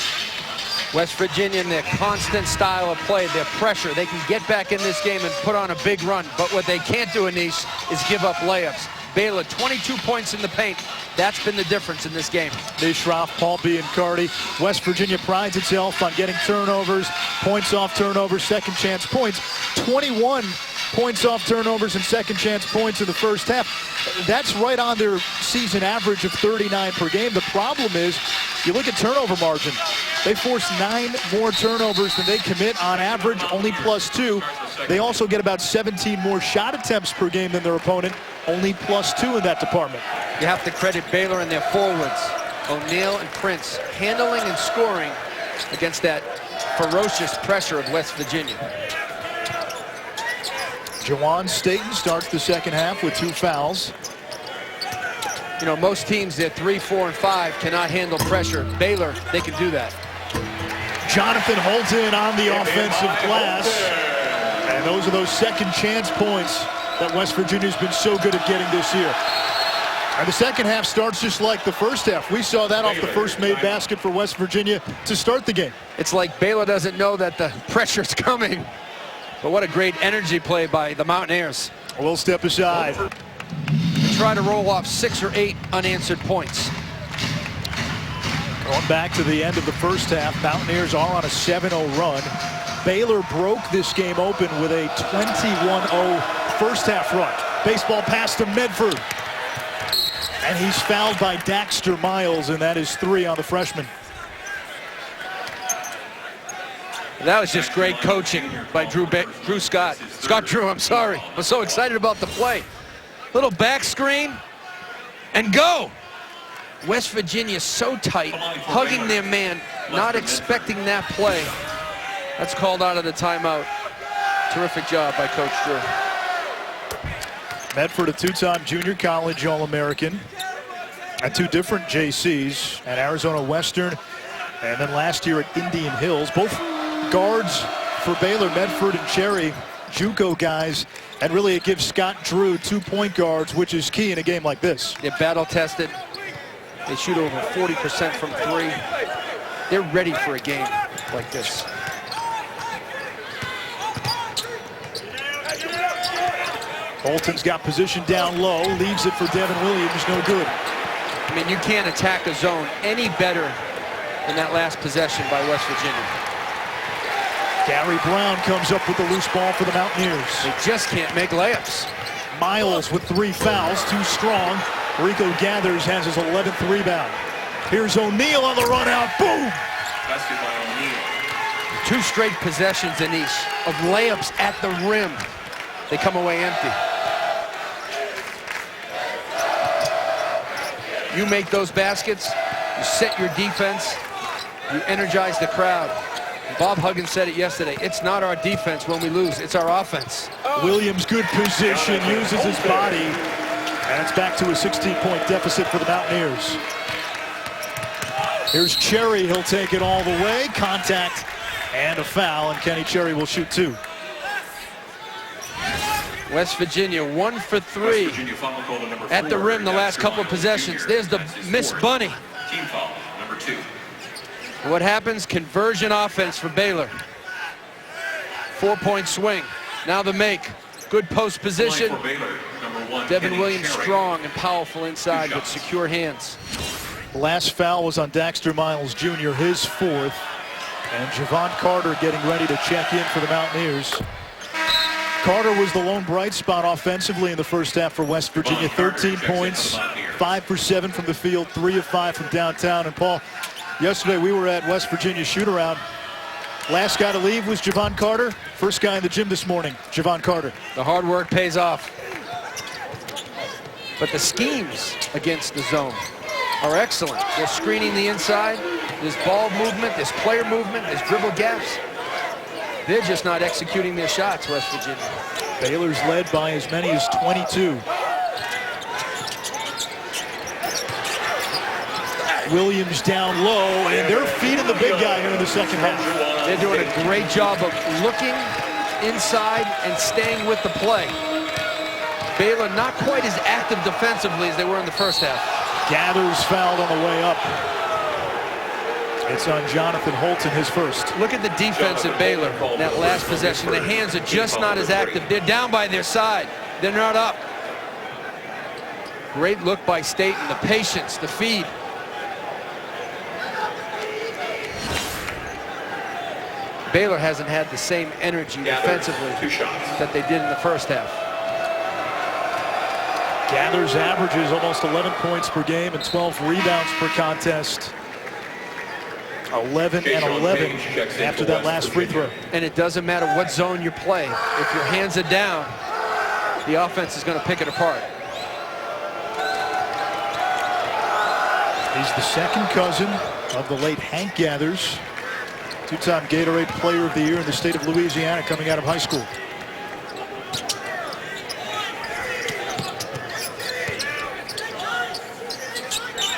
West Virginia in their constant style of play, their pressure, they can get back in this game and put on a big run. But what they can't do, Anish, is give up layups. Baylor, 22 points in the paint. That's been the difference in this game. Nishroff, Paulby, and Carty. West Virginia prides itself on getting turnovers, points off turnovers, second chance points. 21 points off turnovers and second chance points in the first half. That's right on their season average of 39 per game. The problem is, you look at turnover margin. They force 9 more turnovers than they commit on average, only +2. They also get about 17 more shot attempts per game than their opponent, only +2 in that department. You have to credit Baylor and their forwards, O'Neal and Prince, handling and scoring against that ferocious pressure of West Virginia. Juwan Staten starts the second half with 2 fouls. You know, most teams, they're 3, 4, and 5 cannot handle pressure. Baylor, they can do that. Jonathan Holton on the offensive glass. And those are those second chance points that West Virginia's been so good at getting this year. And the second half starts just like the first half. We saw that off the first made basket for West Virginia to start the game. It's like Baylor doesn't know that the pressure's coming. But what a great energy play by the Mountaineers. We'll step aside. Try to roll off 6 or 8 unanswered points. Going back to the end of the first half, Mountaineers are on a 7-0 run. Baylor broke this game open with a 21-0 first half run. Baseball pass to Medford. And he's fouled by Daxter Miles, and that is 3 on the freshman. That was just great coaching by Scott Drew, I'm sorry. I'm so excited about the play. Little back screen, and go. West Virginia so tight, hugging their man, not expecting that play. That's called out of the timeout. Terrific job by Coach Drew. Medford, a 2-time junior college All-American at 2 different JCs, at Arizona Western, and then last year at Indian Hills. Both guards for Baylor, Medford and Cherry, JUCO guys, and really it gives Scott Drew 2 point guards, which is key in a game like this. They're battle tested. They shoot over 40% from 3. They're ready for a game like this. Bolton's got position down low, leaves it for Devin Williams, no good. I mean, you can't attack a zone any better than that last possession by West Virginia. Gary Brown comes up with the loose ball for the Mountaineers. They just can't make layups. Miles with 3 fouls, too strong. Rico Gathers has his 11th rebound. Here's O'Neal on the run out, boom! Basket by O'Neal. 2 straight possessions, Anish, of layups at the rim. They come away empty. You make those baskets, you set your defense, you energize the crowd. Bob Huggins said it yesterday, it's not our defense when we lose, it's our offense. Williams, good position, uses his body, and it's back to a 16-point deficit for the Mountaineers. Here's Cherry, he'll take it all the way, contact and a foul, and Kenny Cherry will shoot 2. West Virginia 1 for 3 at the rim the last couple of possessions. There's the miss bunny. Team foul, number 2. What happens? Conversion offense for Baylor. 4-point swing. Now the make. Good post position. Devin Williams strong and powerful inside with secure hands. Last foul was on Daxter Miles Jr., his 4th. And Javon Carter getting ready to check in for the Mountaineers. Carter was the lone bright spot offensively in the first half for West Virginia. 13 points, 5 for 7 from the field, 3 of 5 from downtown. And Paul, yesterday we were at West Virginia shoot-around. Last guy to leave was Javon Carter. First guy in the gym this morning, Javon Carter. The hard work pays off. But the schemes against the zone are excellent. They're screening the inside. There's ball movement, there's player movement, there's dribble gaps. They're just not executing their shots, West Virginia. Baylor's led by as many as 22. Williams down low, and they're feeding the big guy here in the second half. They're doing a great job of looking inside and staying with the play. Baylor not quite as active defensively as they were in the first half. Gathers fouled on the way up. It's on Jonathan Holton, his first. Look at the defense at Baylor. That last possession, the hands are just not as active. They're down by their side. They're not up. Great look by Staten, the patience, the feed. Baylor hasn't had the same energy defensively that they did in the first half. Gathers averages almost 11 points per game and 12 rebounds per contest. 11 and 11 after that last free throw. And it doesn't matter what zone you play. If your hands are down, the offense is going to pick it apart. He's the second cousin of the late Hank Gathers, two-time Gatorade Player of the Year in the state of Louisiana coming out of high school.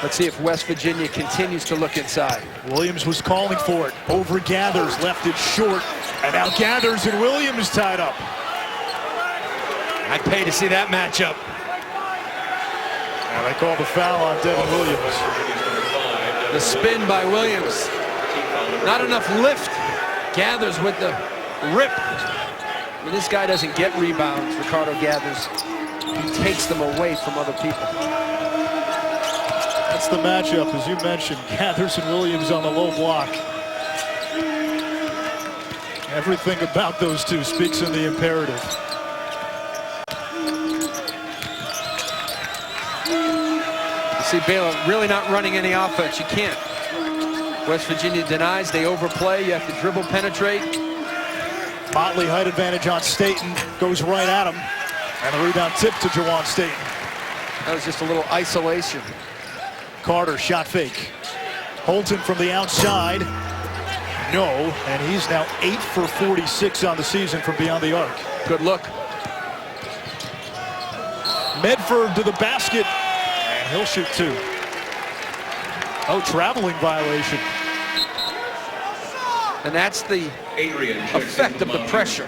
Let's see if West Virginia continues to look inside. Williams was calling for it. Over Gathers, left it short. And now Gathers and Williams tied up. I'd pay to see that matchup. And they call the foul on Devin Williams. The spin by Williams. Not enough lift. Gathers with the rip. I mean, this guy doesn't get rebounds, Ricardo Gathers. He takes them away from other people. That's the matchup, as you mentioned. Gathers and Williams on the low block. Everything about those two speaks in the imperative. You see Baylor really not running any offense. You can't. West Virginia denies. They overplay. You have to dribble, penetrate. Motley height advantage on Staten. Goes right at him. And the rebound tip to Jawan Staten. That was just a little isolation. Carter, shot fake. Holton from the outside. No, and he's now 8 for 46 on the season from beyond the arc. Good look. Medford to the basket, and he'll shoot 2. Oh, traveling violation. And that's the effect of the pressure.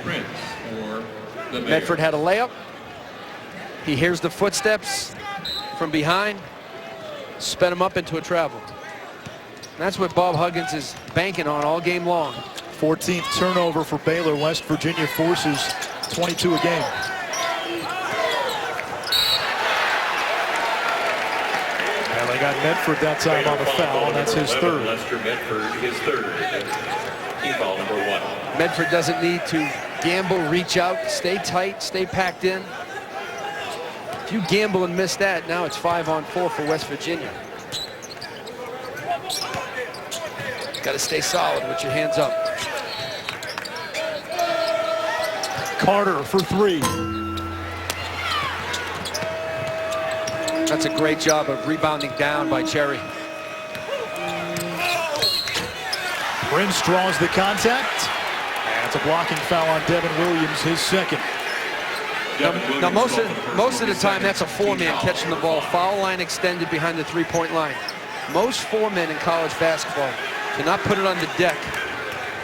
Medford had a layup. He hears the footsteps from behind. Sped him up into a travel. That's what Bob Huggins is banking on all game long. 14th turnover for Baylor. West Virginia forces 22 a game. And they got Medford that time on the foul, and that's his 3rd. Lester Medford, his 3rd. Team foul number 1. Medford doesn't need to gamble, reach out, stay tight, stay packed in. If you gamble and miss that, now it's 5-on-4 for West Virginia. Got to stay solid with your hands up. Carter for 3. That's a great job of rebounding down by Cherry. Prince draws the contact. And it's a blocking foul on Devin Williams, his 2nd. Now most of the time, that's a 4-man catching the ball. Foul line extended behind the 3-point line. Most 4-men in college basketball cannot put it on the deck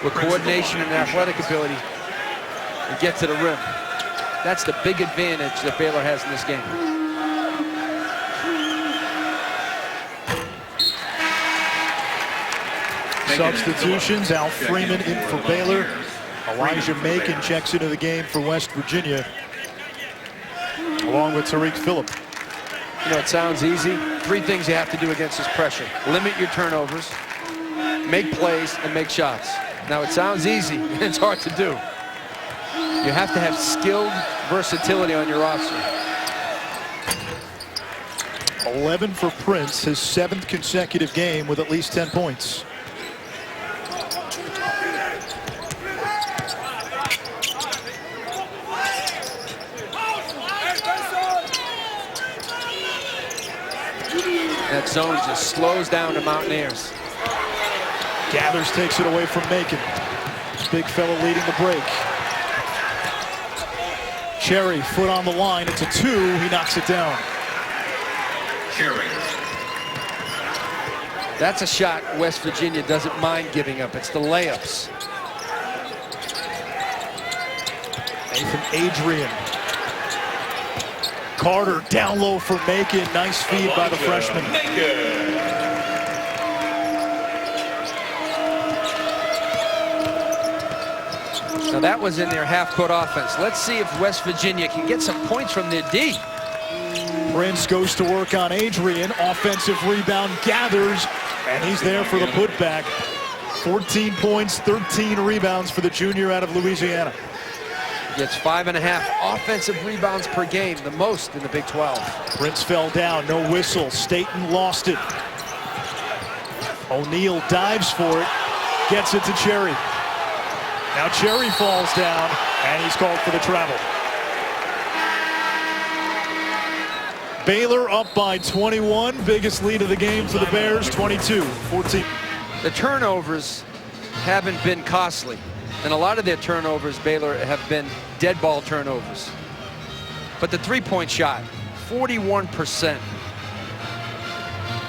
with coordination and athletic ability and get to the rim. That's the big advantage that Baylor has in this game. Substitutions, Al Freeman in for Baylor. Elijah Macon checks into the game for West Virginia, along with Tariq Phillip. You know, it sounds easy. 3 things you have to do against this pressure. Limit your turnovers, make plays, and make shots. Now, it sounds easy, and it's hard to do. You have to have skilled versatility on your roster. 11 for Prince, his 7th consecutive game with at least 10 points. That zone just slows down the Mountaineers. Gathers, takes it away from Macon. Big fella leading the break. Cherry, foot on the line. It's a 2. He knocks it down. Cherry. That's a shot West Virginia doesn't mind giving up. It's the layups. Nathan Adrian. Carter down low for Macon. Nice feed by the freshman. Now that was in their half-court offense. Let's see if West Virginia can get some points from their D. Prince goes to work on Adrian. Offensive rebound, gathers, and he's there for the putback. 14 points, 13 rebounds for the junior out of Louisiana. Gets 5.5 offensive rebounds per game, the most in the Big 12. Prince fell down, no whistle. Staten lost it. O'Neal dives for it, gets it to Cherry. Now Cherry falls down, and he's called for the travel. Baylor up by 21, biggest lead of the game for the Bears, 22-14. The turnovers haven't been costly, and a lot of their turnovers, Baylor, have been dead ball turnovers. But the three-point shot, 41%.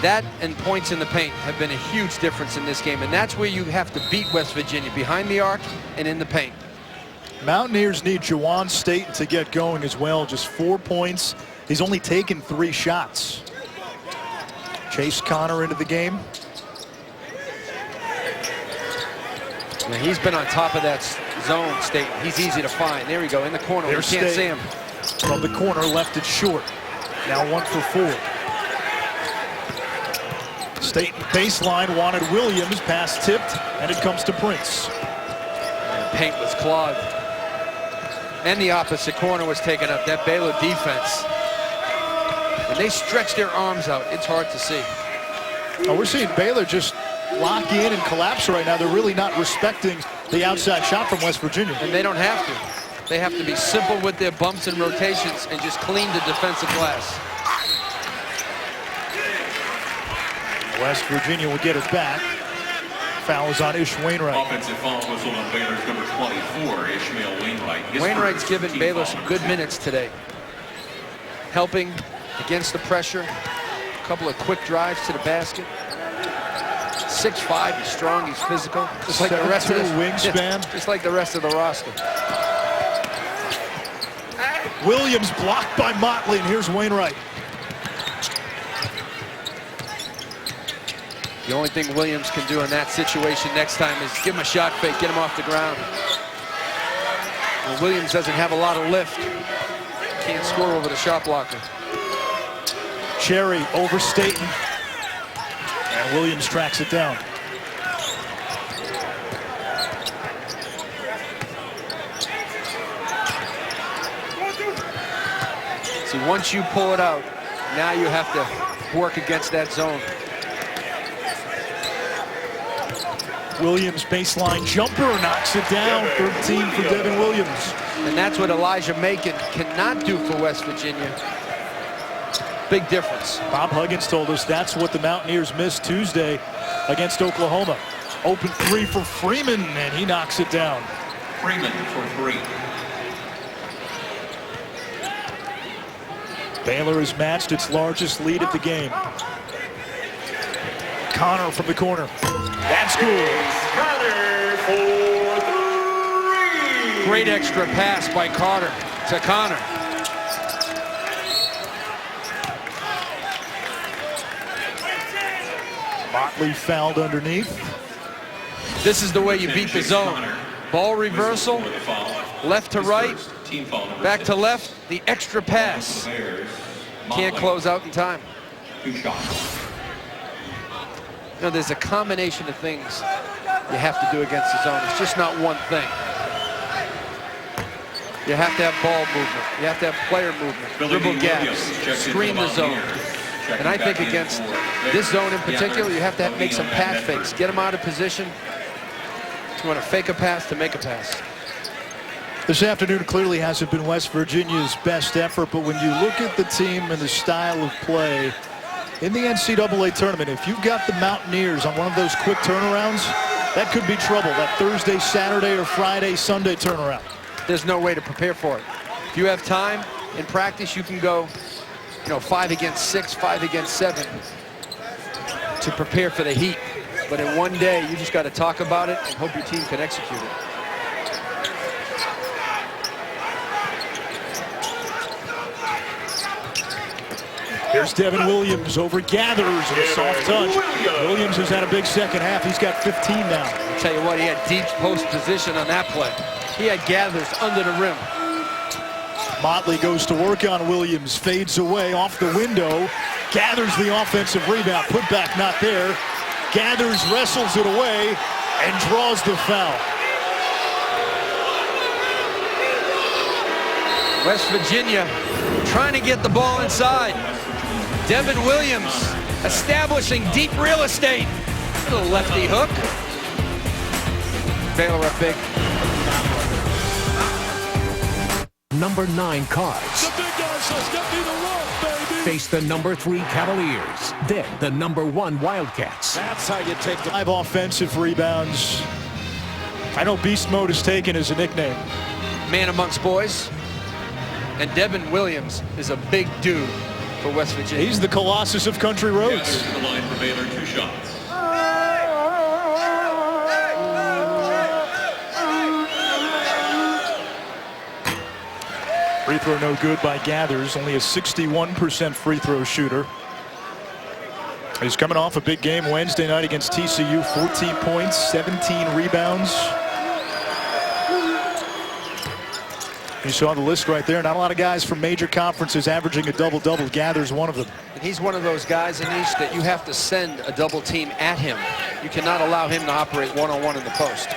That and points in the paint have been a huge difference in this game, and that's where you have to beat West Virginia, behind the arc and in the paint. Mountaineers need Jawan Staten to get going as well. Just 4 points. He's only taken 3 shots. Chase Connor into the game. Now he's been on top of that zone, Staten. He's easy to find. There we go, in the corner. There's You can't see him. From the corner, left it short. Now 1 for 4. Staten baseline, wanted Williams. Pass tipped, and it comes to Prince. The paint was clogged. And the opposite corner was taken up. That Baylor defense, when they stretch their arms out, it's hard to see. Oh, we're seeing Baylor just lock in and collapse right now. They're really not respecting the outside shot from West Virginia. And they don't have to. They have to be simple with their bumps and rotations and just clean the defensive glass. West Virginia will get it back. Foul is on Ish Wainwright. Offensive foul whistle on Baylor's number 24, Ishmael Wainwright. Wainwright's given Baylor some good minutes today. Helping against the pressure. A couple of quick drives to the basket. 6'5", he's strong, he's physical. Just like the rest of the wingspan. Just like the rest of the roster. Williams blocked by Motley, and here's Wainwright. The only thing Williams can do in that situation next time is give him a shot fake, get him off the ground. Well, Williams doesn't have a lot of lift. Can't score over the shot blocker. Cherry over Staten. And Williams tracks it down. See, once you pull it out, now you have to work against that zone. Williams baseline jumper knocks it down. 13 for Devin Williams. And that's what Elijah Macon cannot do for West Virginia. Big difference. Bob Huggins told us that's what the Mountaineers missed Tuesday against Oklahoma. Open 3 for Freeman, and he knocks it down. Freeman for 3. Baylor has matched its largest lead of the game. Connor from the corner. That's good. Connor for 3. Great extra pass by Carter. to Connor. Motley fouled underneath. This is the way you beat the zone. Ball reversal, left to right, back to left, the extra pass. Can't close out in time. You know, there's a combination of things you have to do against the zone. It's just not one thing. You have to have ball movement. You have to have player movement, dribble gaps, screen the zone. And I think against this zone in particular, you have to make some patch fakes. Get them out of position. You want to fake a pass to make a pass. This afternoon clearly hasn't been West Virginia's best effort, but when you look at the team and the style of play in the NCAA tournament, if you've got the Mountaineers on one of those quick turnarounds, that could be trouble. That Thursday, Saturday, or Friday, Sunday turnaround. There's no way to prepare for it. If you have time in practice, you can go, 5 against 6, 5 against 7 to prepare for the heat. But in one day, you just got to talk about it and hope your team can execute it. Here's Devin Williams over Gathers and a soft touch. Williams has had a big second half. He's got 15 now. I'll tell you what, he had deep post position on that play. He had Gathers under the rim. Motley goes to work on Williams, fades away off the window, gathers the offensive rebound, put back not there. Gathers, wrestles it away, and draws the foul. West Virginia trying to get the ball inside. Devin Williams establishing deep real estate. Little lefty hook. Baylor up big. Number 9 Cards. The big guy says, "Get me the rope, baby." Face the number 3 Cavaliers. Then the number 1 Wildcats. That's how you take 5 offensive rebounds. I know Beast Mode is taken as a nickname. Man amongst boys. And Devin Williams is a big dude for West Virginia. He's the Colossus of country roads. To the line for Baylor, 2 shots. Free throw no good by Gathers, only a 61% free throw shooter. He's coming off a big game Wednesday night against TCU, 14 points, 17 rebounds. You saw the list right there. Not a lot of guys from major conferences averaging a double-double. Gathers one of them. And he's one of those guys, Anish, that you have to send a double team at him. You cannot allow him to operate one-on-one in the post.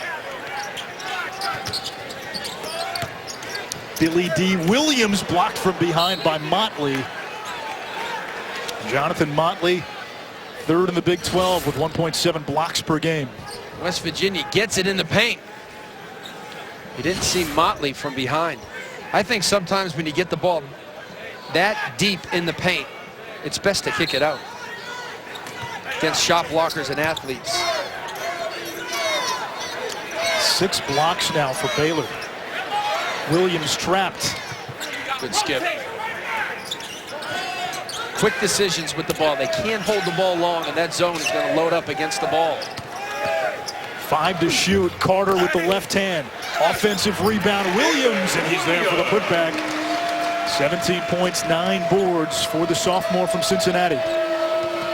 Billy D. Williams blocked from behind by Motley. Jonathan Motley, 3rd in the Big 12 with 1.7 blocks per game. West Virginia gets it in the paint. You didn't see Motley from behind. I think sometimes when you get the ball that deep in the paint, it's best to kick it out against shot blockers and athletes. 6 blocks now for Baylor. Williams trapped. Good skip. Quick decisions with the ball. They can't hold the ball long, and that zone is going to load up against the ball. 5 to shoot. Carter with the left hand. Offensive rebound. Williams, and he's there for the putback. 17 points, 9 boards for the sophomore from Cincinnati.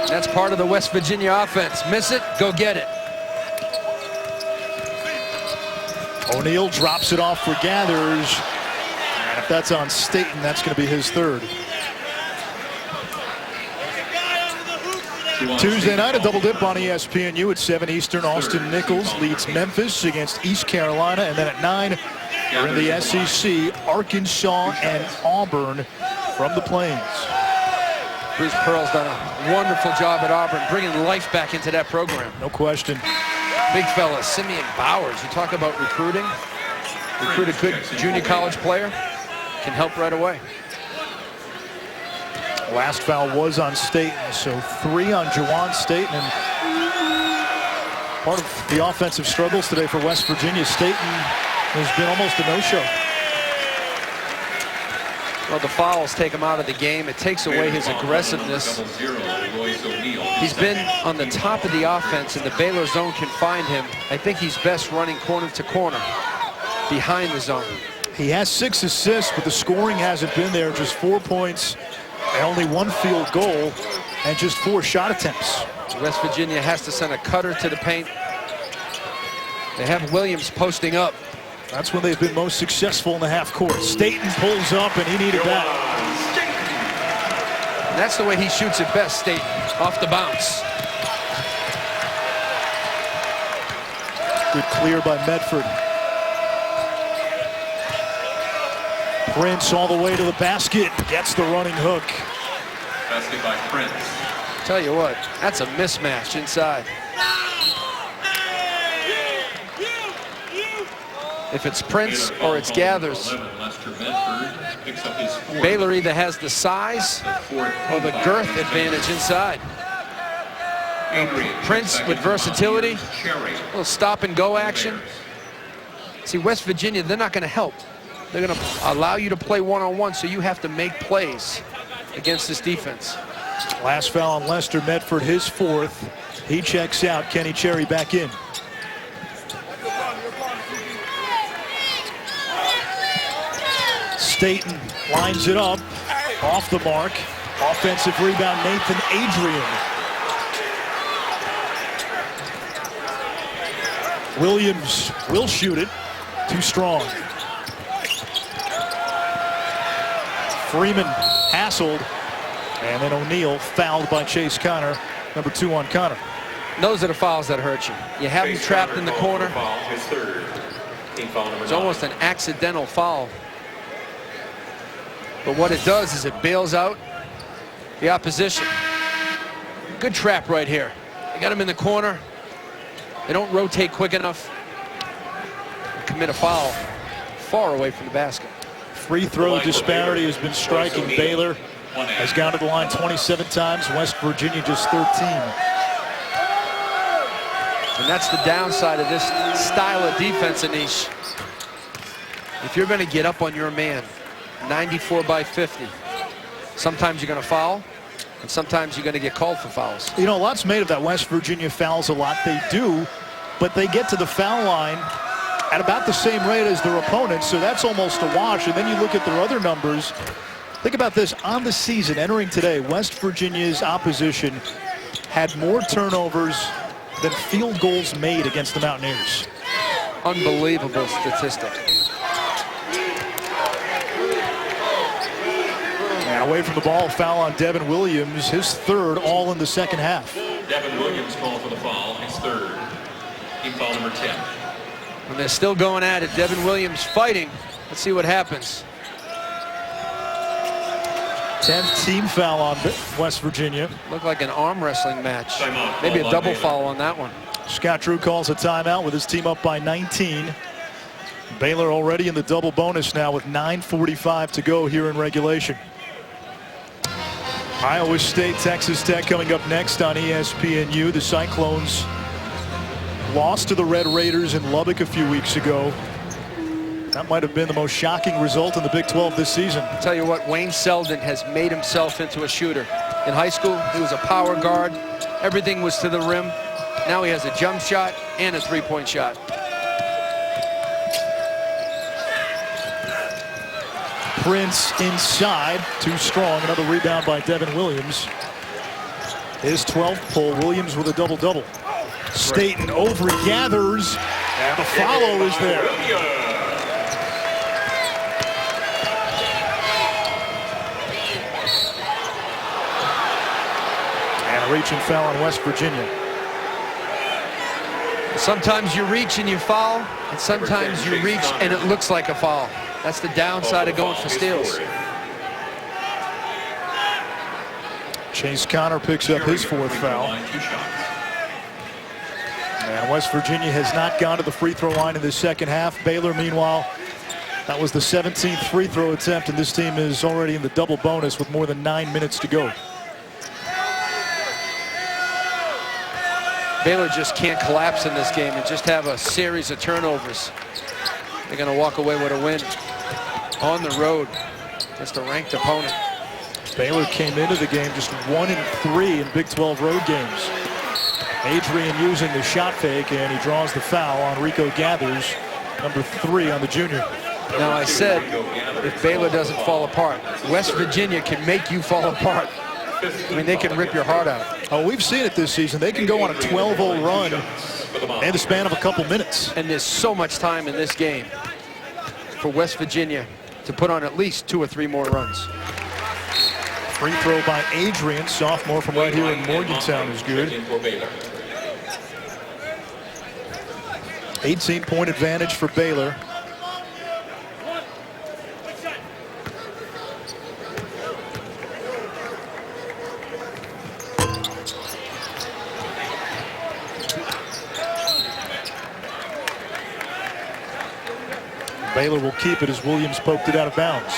That's part of the West Virginia offense. Miss it, go get it. O'Neal drops it off for Gathers. And if that's on Staten, that's going to be his 3rd. Tuesday night, a double dip on ESPNU at 7 Eastern. Austin Nichols leads Memphis against East Carolina. And then at 9, we're in the SEC, Arkansas and Auburn from the Plains. Bruce Pearl's done a wonderful job at Auburn, bringing life back into that program. No question. Big fella, Simeon Bowers. You talk about recruiting. Recruit a good junior college player. Can help right away. Last foul was on Staten, so 3 on Juwan Staten. And part of the offensive struggles today for West Virginia. Staten has been almost a no-show. Well, the fouls take him out of the game. It takes away his aggressiveness. He's been on the top of the offense, and the Baylor zone can find him. I think he's best running corner to corner behind the zone. He has 6 assists, but the scoring hasn't been there. Just 4 points and only 1 field goal and just 4 shot attempts. West Virginia has to send a cutter to the paint. They have Williams posting up. That's when they've been most successful in the half court. Staten pulls up, and he needed that. And that's the way he shoots it best, Staten, off the bounce. Good clear by Medford. Prince all the way to the basket. Gets the running hook. Basket by Prince. Tell you what, that's a mismatch inside. If it's Prince or it's Gathers, Baylor either has the size or the girth advantage inside. Prince with versatility, a little stop and go action. See, West Virginia, they're not going to help. They're going to allow you to play one-on-one, so you have to make plays against this defense. Last foul on Lester Medford, his 4th. He checks out. Kenny Cherry back in. Staten lines it up. Off the mark. Offensive rebound, Nathan Adrian. Williams will shoot it. Too strong. Freeman hassled. And then O'Neal fouled by Chase Connor. Number 2 on Connor. Those are the fouls that hurt you. You have him trapped in the corner. His 3rd. Team foul number 9. It's almost an accidental foul. But what it does is it bails out the opposition. Good trap right here. They got him in the corner. They don't rotate quick enough. They commit a foul far away from the basket. Free throw disparity has been striking. Baylor has gone to the line 27 times. West Virginia just 13. And that's the downside of this style of defense, Anish. If you're going to get up on your man, 94 by 50, sometimes you're going to foul, and sometimes you're going to get called for fouls. You know, a lot's made of that. West Virginia fouls a lot. They do, but they get to the foul line at about the same rate as their opponents, so that's almost a wash. And then you look at their other numbers. Think about this. On the season, entering today, West Virginia's opposition had more turnovers than field goals made against the Mountaineers. Unbelievable statistic. And away from the ball, foul on Devin Williams, his 3rd, all in the second half. Devin Williams called for the foul, his 3rd. Team foul number 10. And they're still going at it. Devin Williams fighting. Let's see what happens. 10th team foul on West Virginia. Looked like an arm wrestling match. Timeout. Maybe a double foul on that one. Scott Drew calls a timeout with his team up by 19. Baylor already in the double bonus now with 9:45 to go here in regulation. Iowa State, Texas Tech coming up next on ESPNU. The Cyclones lost to the Red Raiders in Lubbock a few weeks ago. That might have been the most shocking result in the Big 12 this season. I'll tell you what, Wayne Selden has made himself into a shooter. In high school, he was a power guard. Everything was to the rim. Now he has a jump shot and a three-point shot. Prince inside, too strong. Another rebound by Devin Williams. His 12th pull. Williams with a double-double. Staten over, gathers, and the follow is there. And a reaching foul on West Virginia. Sometimes you reach and you foul, and sometimes you reach and it looks like a foul. That's the downside of going for steals. Chase Connor picks up his 4th foul. And West Virginia has not gone to the free throw line in the second half. Baylor, meanwhile, that was the 17th free throw attempt, and this team is already in the double bonus with more than 9 minutes to go. Baylor just can't collapse in this game and just have a series of turnovers. They're going to walk away with a win on the road against a ranked opponent. Baylor came into the game just 1-3 in Big 12 road games. Adrian using the shot fake, and he draws the foul on Rico Gathers, number 3 on the junior. Now, I said if Baylor doesn't fall apart, West Virginia can make you fall apart. I mean, they can rip your heart out. Oh, we've seen it this season. They can go on a 12-0 run in the span of a couple minutes. And there's so much time in this game for West Virginia to put on at least 2 or 3 more runs. Free throw by Adrian, sophomore from right here in Morgantown, is good. 18-point advantage for Baylor. Baylor will keep it as Williams poked it out of bounds.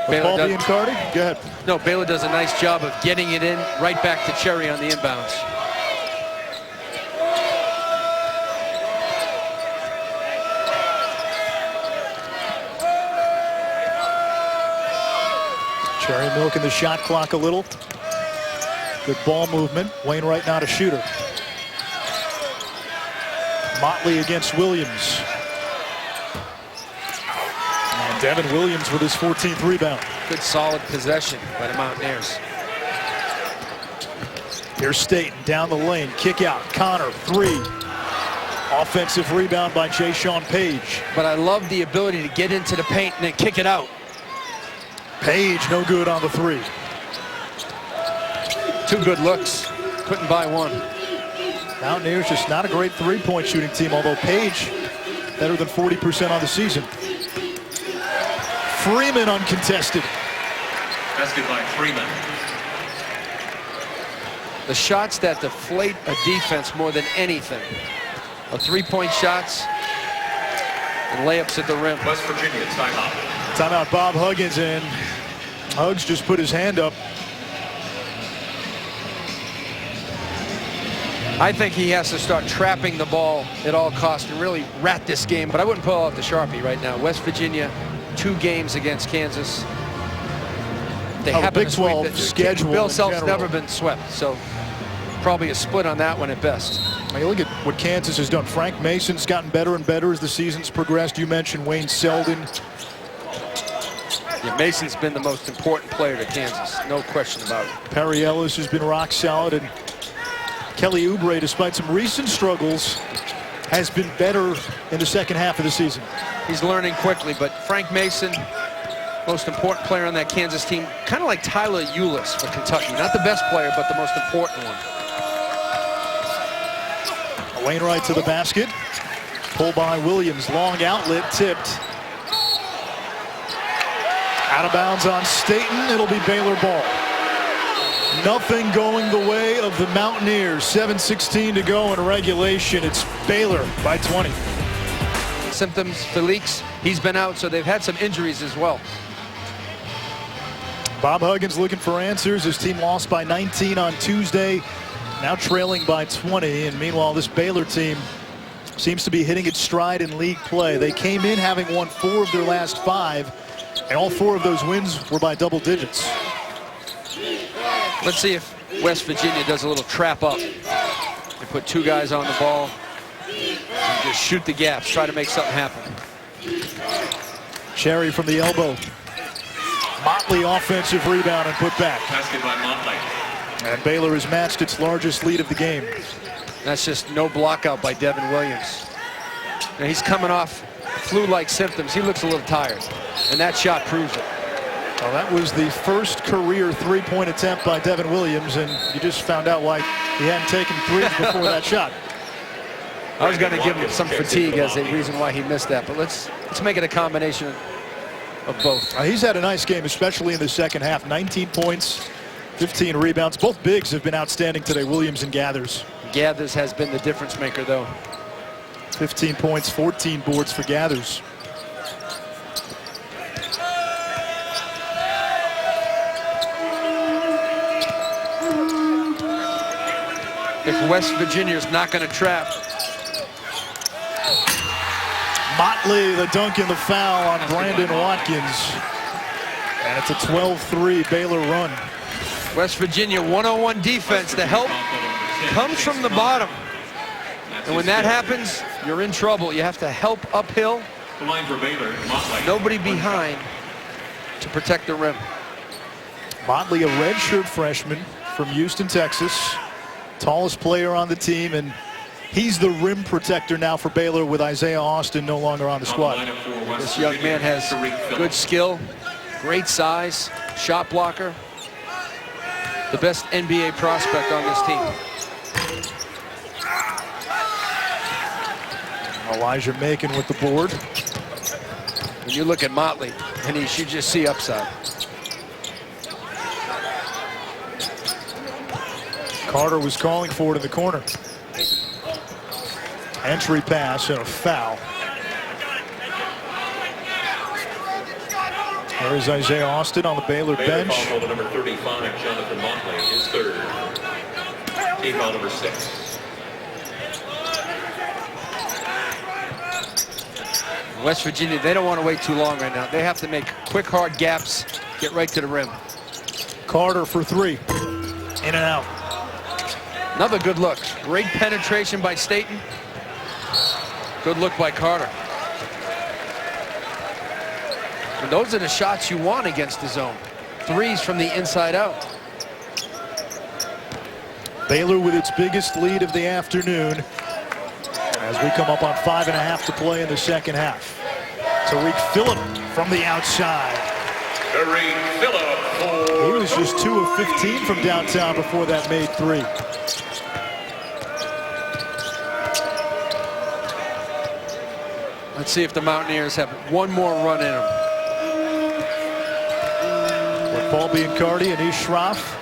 Ball being Cardi? Go ahead. No, Baylor does a nice job of getting it in right back to Cherry on the inbounds. Cherry milking the shot clock a little. Good ball movement. Wainwright not a shooter. Motley against Williams. And Devin Williams with his 14th rebound. Good solid possession by the Mountaineers. Here's Staten down the lane. Kick out. Connor, 3. Offensive rebound by Jay-Sean Page. But I love the ability to get into the paint and then kick it out. Page no good on the 3. 2 good looks. Couldn't buy one. Mountaineers just not a great three-point shooting team, although Page better than 40% on the season. Freeman uncontested. Basket by Freeman. The shots that deflate a defense more than anything are 3-point shots and layups at the rim. West Virginia timeout. Timeout Bob Huggins, and Huggs just put his hand up. I think he has to start trapping the ball at all costs and really rat this game. But I wouldn't pull out the Sharpie right now. West Virginia, 2 games against Kansas. They The happen Big to sweep 12 schedule Bill in Self's general. never been swept, so probably a split on that one at best. I mean, look at what Kansas has done. Frank Mason's gotten better and better as the season's progressed. You mentioned Wayne Selden. Yeah, Mason's been the most important player to Kansas, no question about it. Perry Ellis has been rock solid, and Kelly Oubre, despite some recent struggles, has been better in the second half of the season. He's learning quickly, but Frank Mason, most important player on that Kansas team, kind of like Tyler Ulis for Kentucky. Not the best player, but the most important one. Wainwright to the basket. Pull by Williams. Long outlet tipped. Out of bounds on Staten. It'll be Baylor ball. Nothing going the way of the Mountaineers. 7:16 to go in regulation. It's Baylor by 20. Symptoms, Felix, he's been out, so they've had some injuries as well. Bob Huggins looking for answers. His team lost by 19 on Tuesday. Now trailing by 20. And meanwhile, this Baylor team seems to be hitting its stride in league play. They came in having won 4 of their last 5. And all 4 of those wins were by double digits. Let's see if West Virginia does a little trap up. They put 2 guys on the ball and just shoot the gaps, try to make something happen. Cherry from the elbow. Motley offensive rebound and put back. Basket by Motley. And Baylor has matched its largest lead of the game. That's just no block out by Devin Williams. Now he's coming off flu-like symptoms. He looks a little tired, and that shot proves it. Well, that was the first career 3-point attempt by Devin Williams, and you just found out why he hadn't taken 3s before that shot. I was going to give him some fatigue as a reason why he missed that, but let's make it a combination of both. He's had a nice game, especially in the second half. 19 points, 15 rebounds. Both bigs have been outstanding today, Williams and Gathers. Gathers has been the difference maker, though. 15 points, 14 boards for Gathers. If West Virginia's not going to trap. Motley, the dunk and the foul on Brandon Watkins. And it's a 12-3 Baylor run. West Virginia 101 defense to help comes from the bottom. And when that happens, you're in trouble. You have to help uphill. The line for Baylor, Motley. Nobody behind to protect the rim. Motley, a redshirt freshman from Houston, Texas. Tallest player on the team, and he's the rim protector now for Baylor with Isaiah Austin no longer on the squad. This young man has good skill, great size, shot blocker. The best NBA prospect on this team. Elijah Macon with the board. When you look at Motley, and you just see upside. Carter was calling for it in the corner. Entry pass and a foul. There is Isaiah Austin on the Baylor bench. Call to number 35, Jonathan Motley, his third. Team foul number 6. West Virginia, they don't want to wait too long right now. They have to make quick, hard gaps, get right to the rim. Carter for three. In and out. Another good look. Great penetration by Staten. Good look by Carter. And those are the shots you want against the zone. Threes from the inside out. Baylor with its biggest lead of the afternoon as we come up on 5.5 to play in the second half. Tariq Phillip from the outside. Tariq Phillip. He was just 2 of 15 from downtown before that made three. Let's see if the Mountaineers have one more run in them. With Paul Biancardi and Ish Schroff.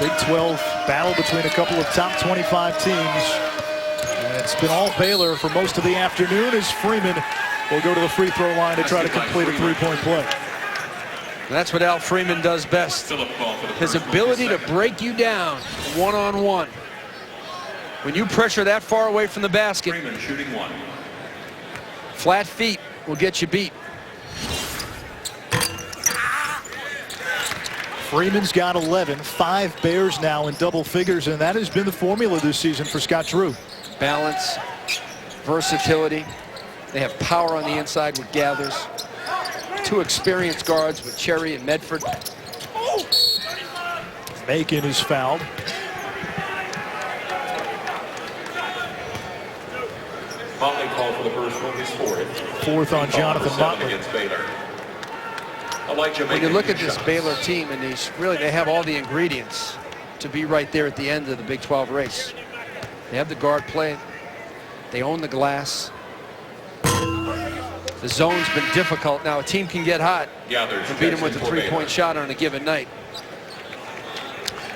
Big 12 battle between a couple of top 25 teams. And it's been all Baylor for most of the afternoon as Freeman will go to the free throw line to try to complete a three-point play. That's what Al Freeman does best. His ability to break you down one-on-one. When you pressure that far away from the basket, Freeman shooting one. Flat feet will get you beat. Freeman's got 11, 5 Bears now in double figures, and that has been the formula this season for Scott Drew. Balance, versatility. They have power on the inside with Gathers. 2 experienced guards with Cherry and Medford. Macon is fouled. Motley called for the first one, his fourth on Jonathan Motley. Against Baylor. When you look at this Baylor team, and they have all the ingredients to be right there at the end of the Big 12 race. They have the guard play. They own the glass. The zone's been difficult. Now a team can get hot and beat them with a three-point shot on a given night.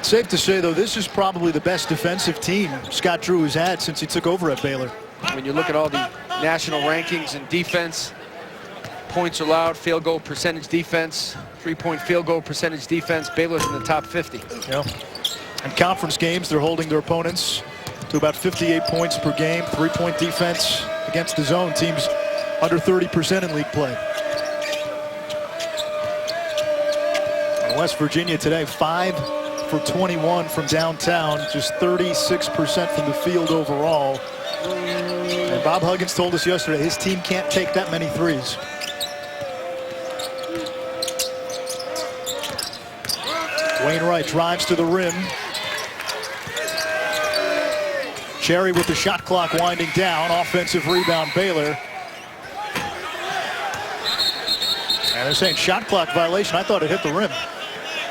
Safe to say, though, this is probably the best defensive team Scott Drew has had since he took over at Baylor. When you look at all the national rankings in defense, points allowed, field goal percentage defense, three-point field goal percentage defense, Baylor's in the top 50. Yeah. In conference games, they're holding their opponents to about 58 points per game. Three-point defense against the zone. Teams under 30% in league play. And West Virginia today, 5 for 21 from downtown, just 36% from the field overall. And Bob Huggins told us yesterday his team can't take that many threes. Wainwright drives to the rim. Cherry with the shot clock winding down. Offensive rebound, Baylor. And they're saying shot clock violation. I thought it hit the rim.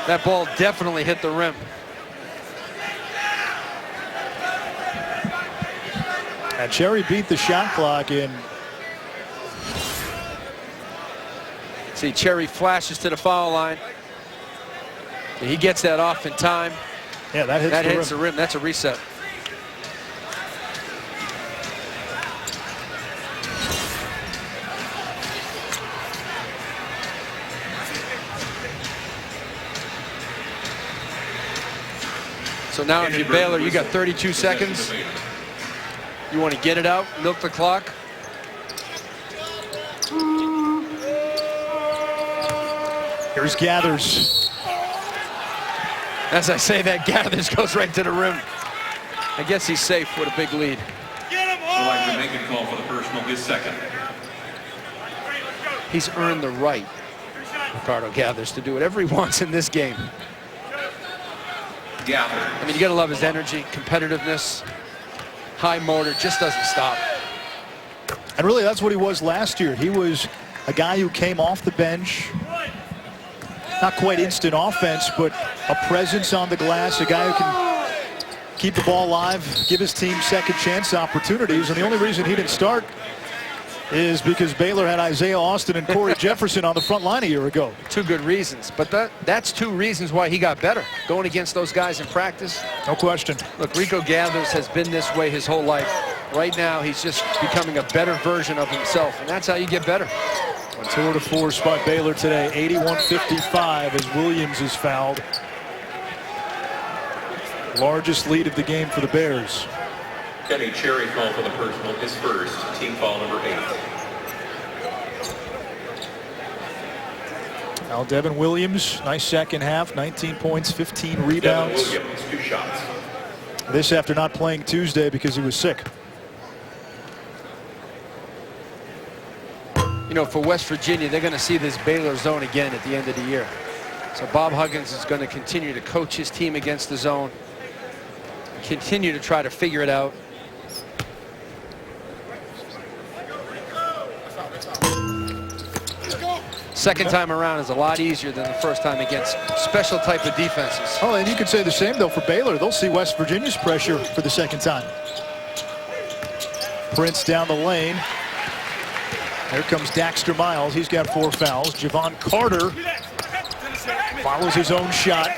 That ball definitely hit the rim. And Cherry beat the shot clock in. See, Cherry flashes to the foul line. He gets that off in time. Yeah, that hits the rim. That's a reset. So now if you're Baylor, you got 32 seconds. You want to get it out, milk the clock. Here's Gathers. As I say that, Gathers goes right to the rim. I guess he's safe with a big lead. We'll likely make a call for the personal, his second. He's earned the right, Ricardo Gathers, to do whatever he wants in this game. Gathers. I mean, you got to love his energy, competitiveness, high motor, just doesn't stop. And really, that's what he was last year. He was a guy who came off the bench, not quite instant offense, but a presence on the glass, a guy who can keep the ball alive, give his team second chance opportunities. And the only reason he didn't start is because Baylor had Isaiah Austin and Corey Jefferson on the front line a year ago. Two good reasons, but that's two reasons why he got better, going against those guys in practice. No question. Look, Rico Gathers has been this way his whole life. Right now, he's just becoming a better version of himself, and that's how you get better. A tour de force by Baylor today, 81-55 as Williams is fouled. Largest lead of the game for the Bears. Kenny Cherry call for the personal, his first, team foul number 8. Now Devin Williams, nice second half, 19 points, 15 rebounds. Devin Williams, 2 shots. This after not playing Tuesday because he was sick. You know, for West Virginia, they're going to see this Baylor zone again at the end of the year. So Bob Huggins is going to continue to coach his team against the zone, continue to try to figure it out. Second time around is a lot easier than the first time against special type of defenses. Oh, and you could say the same, though, for Baylor. They'll see West Virginia's pressure for the second time. Prince down the lane. There comes Daxter Miles. He's got 4 fouls. Javon Carter follows his own shot.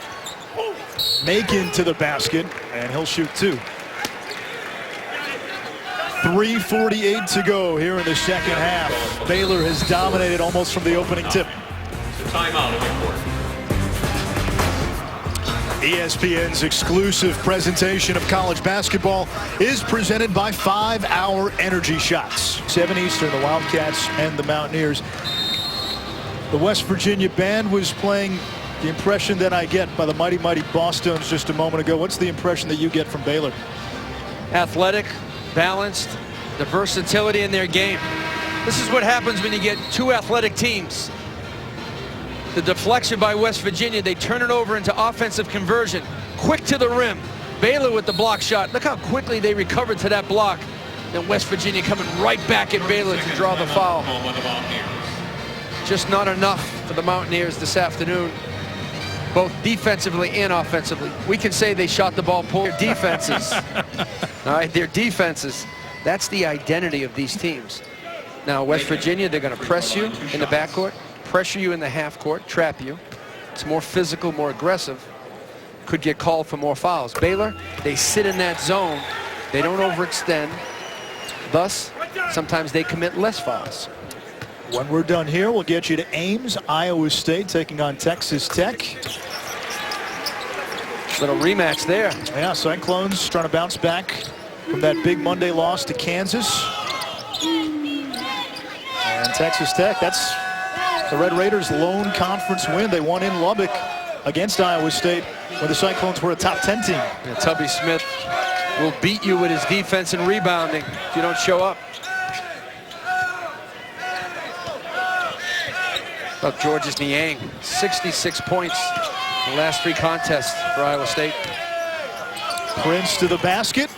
Macon to the basket, and he'll shoot 2. 3:48 to go here in the second half. Baylor has dominated almost from the opening tip. Timeout in the court. ESPN's exclusive presentation of college basketball is presented by 5-Hour Energy Shots. 7 Eastern, the Wildcats and the Mountaineers. The West Virginia band was playing the impression that I get by the mighty Bosstones just a moment ago. What's the impression that you get from Baylor? Athletic, balanced, the versatility in their game. This is what happens when you get 2 athletic teams. The deflection by West Virginia, they turn it over into offensive conversion. Quick to the rim. Baylor with the block shot. Look how quickly they recovered to that block. Then West Virginia coming right back at Baylor to draw the foul. Just not enough for the Mountaineers this afternoon, both defensively and offensively. We can say they shot the ball poor. Their defenses, all right, their defenses, that's the identity of these teams. Now, West Virginia, they're going to press you in the backcourt, pressure you in the half court, trap you. It's more physical, more aggressive. Could get called for more fouls. Baylor, they sit in that zone. They don't overextend. Thus, sometimes they commit less fouls. When we're done here, we'll get you to Ames, Iowa State taking on Texas Tech. Little rematch there. Yeah, Cyclones trying to bounce back from that big Monday loss to Kansas. And Texas Tech, that's the Red Raiders' lone conference win. They won in Lubbock against Iowa State when the Cyclones were a top 10 team. And Tubby Smith will beat you with his defense and rebounding if you don't show up. About Georges Niang, 66 points in the last 3 contests for Iowa State. Prince to the basket,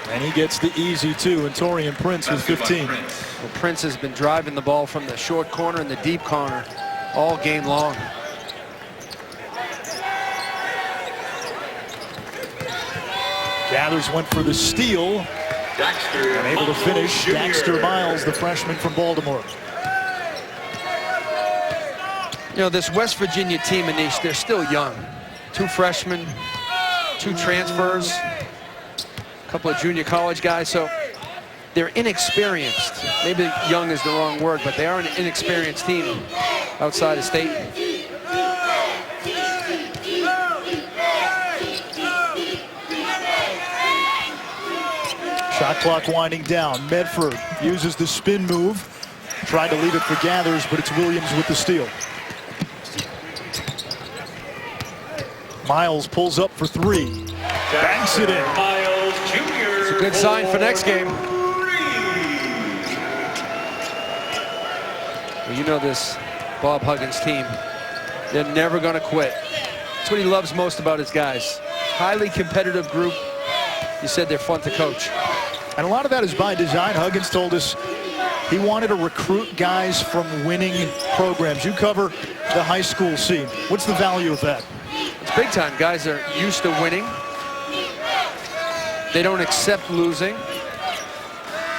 and he gets the easy 2, and Torian Prince with 15. Well, Prince has been driving the ball from the short corner and the deep corner all game long. Gathers went for the steal, and able to finish. Daxter Miles, the freshman from Baltimore. You know, this West Virginia team, Anish, they're still young. 2 freshmen, 2 transfers, a couple of junior college guys, so they're inexperienced. Maybe young is the wrong word, but they are an inexperienced team outside of state. Shot clock winding down. Medford uses the spin move. Tried to leave it for Gathers, but it's Williams with the steal. Miles pulls up for three. Banks it in. Miles Jr. It's a good sign for next game. Well, you know this Bob Huggins team. They're never going to quit. That's what he loves most about his guys. Highly competitive group. You said they're fun to coach. And a lot of that is by design. Huggins told us he wanted to recruit guys from winning programs. You cover the high school scene. What's the value of that? It's big time. Guys are used to winning. They don't accept losing.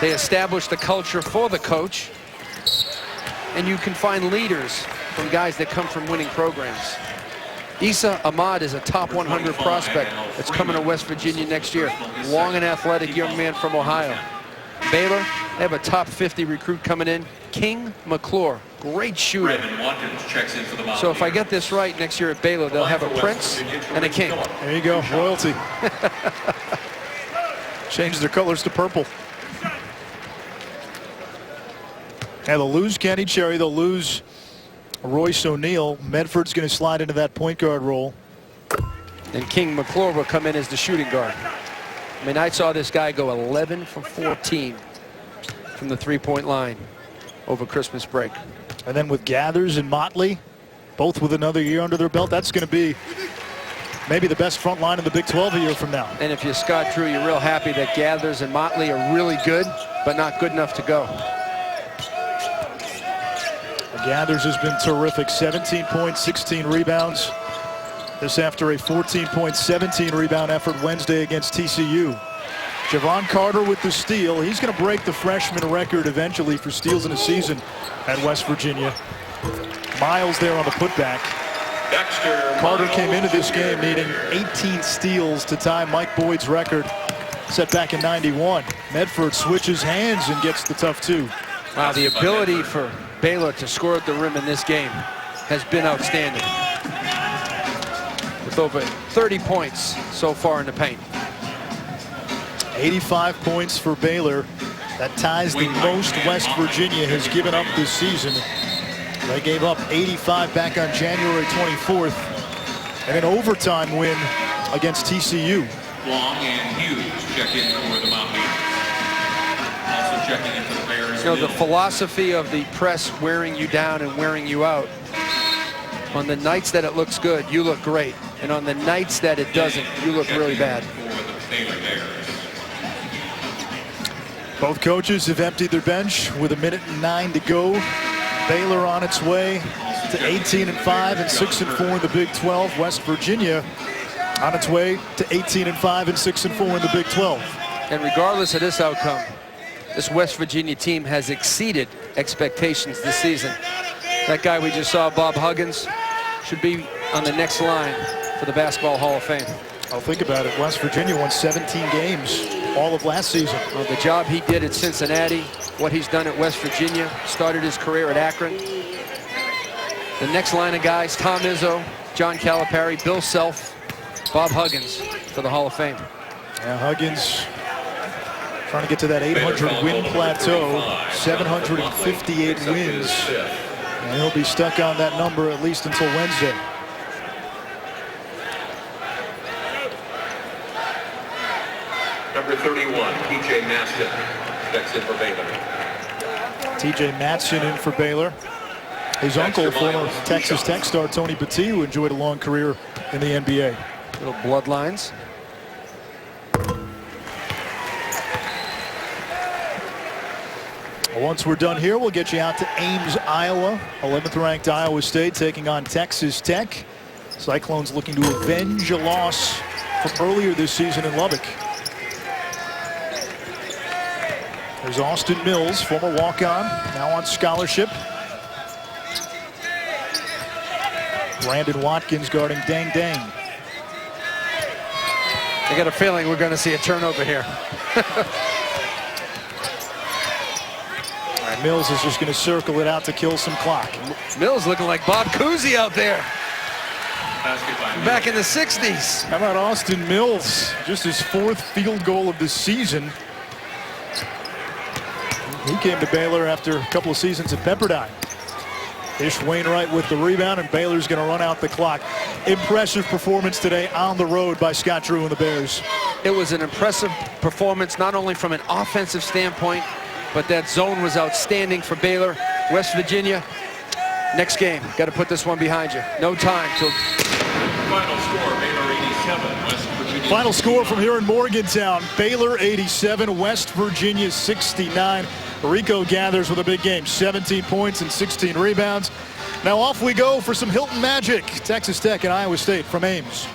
They establish the culture for the coach. And you can find leaders from guys that come from winning programs. Issa Ahmad is a top 100 prospect that's coming to West Virginia next year. Long and athletic young man from Ohio. Baylor, they have a top 50 recruit coming in. King McClure, great shooter. Checks in for the So if I get this right, next year at Baylor, they'll have a Prince and a King. There you go, royalty. Change their colors to purple. And they'll lose Kenny Cherry. They'll lose Royce O'Neal. Medford's going to slide into that point guard role. And King McClure will come in as the shooting guard. I mean, I saw this guy go 11 for 14 from the three-point line over Christmas break. And then with Gathers and Motley, both with another year under their belt, that's going to be maybe the best front line in the Big 12 a year from now. And if you're Scott Drew, you're real happy that Gathers and Motley are really good, but not good enough to go. Gathers has been terrific. 17 points, 16 rebounds. This after a 14-point, 17-rebound effort Wednesday against TCU. Javon Carter with the steal. He's going to break the freshman record eventually for steals in a season at West Virginia. Miles there on the putback. Carter came into this game needing 18 steals to tie Mike Boyd's record set back in '91. Medford switches hands and gets the tough two. Wow, the ability for Baylor to score at the rim in this game has been outstanding. With over 30 points so far in the paint. 85 points for Baylor. That ties the most West Virginia has given up this season. They gave up 85 back on January 24th. And an overtime win against TCU. Long and Hughes check in for the Mountaneers. Also checking in for the Bears. You know, the philosophy of the press wearing you down and wearing you out. On the nights that it looks good, you look great. And on the nights that it doesn't, you look really bad. Both coaches have emptied their bench with 1:09 to go. Baylor on its way to 18-5 and 6-4 in the Big 12. West Virginia on its way to 18-5 and 6-4 in the Big 12. And regardless of this outcome, this West Virginia team has exceeded expectations this season. That guy we just saw, Bob Huggins, should be on the next line for the Basketball Hall of Fame. I'll think about it. West Virginia won 17 games all of last season. Well, the job he did at Cincinnati, what he's done at West Virginia, started his career at Akron. The next line of guys, Tom Izzo, John Calipari, Bill Self, Bob Huggins for the Hall of Fame. Yeah, Huggins trying to get to that 800 win plateau, 758 wins. And he'll be stuck on that number at least until Wednesday. Number 31, T.J. Maston checks in for Baylor. T.J. Matson in for Baylor. His uncle, former Texas Tech star Tony Petit, who enjoyed a long career in the NBA. Little bloodlines. Once we're done here, we'll get you out to Ames, Iowa. 11th ranked Iowa State taking on Texas Tech. Cyclones looking to avenge a loss from earlier this season in Lubbock. There's Austin Mills, former walk-on, now on scholarship. Brandon Watkins guarding Dang Dang. I got a feeling we're going to see a turnover here. Mills is just going to circle it out to kill some clock. Mills looking like Bob Cousy out there. Back in the 60s. How about Austin Mills? Just his 4th field goal of the season. He came to Baylor after a couple of seasons at Pepperdine. Ish Wainwright with the rebound, and Baylor's going to run out the clock. impressive performance today on the road by Scott Drew and the Bears. It was an impressive performance, not only from an offensive standpoint, but that zone was outstanding for Baylor. West Virginia, next game, got to put this one behind you. No time till. Final score, Baylor 87, West Virginia. Final score from here in Morgantown, Baylor 87, West Virginia 69. Rico gathers with a big game, 17 points and 16 rebounds. Now off we go for some Hilton Magic. Texas Tech and Iowa State from Ames.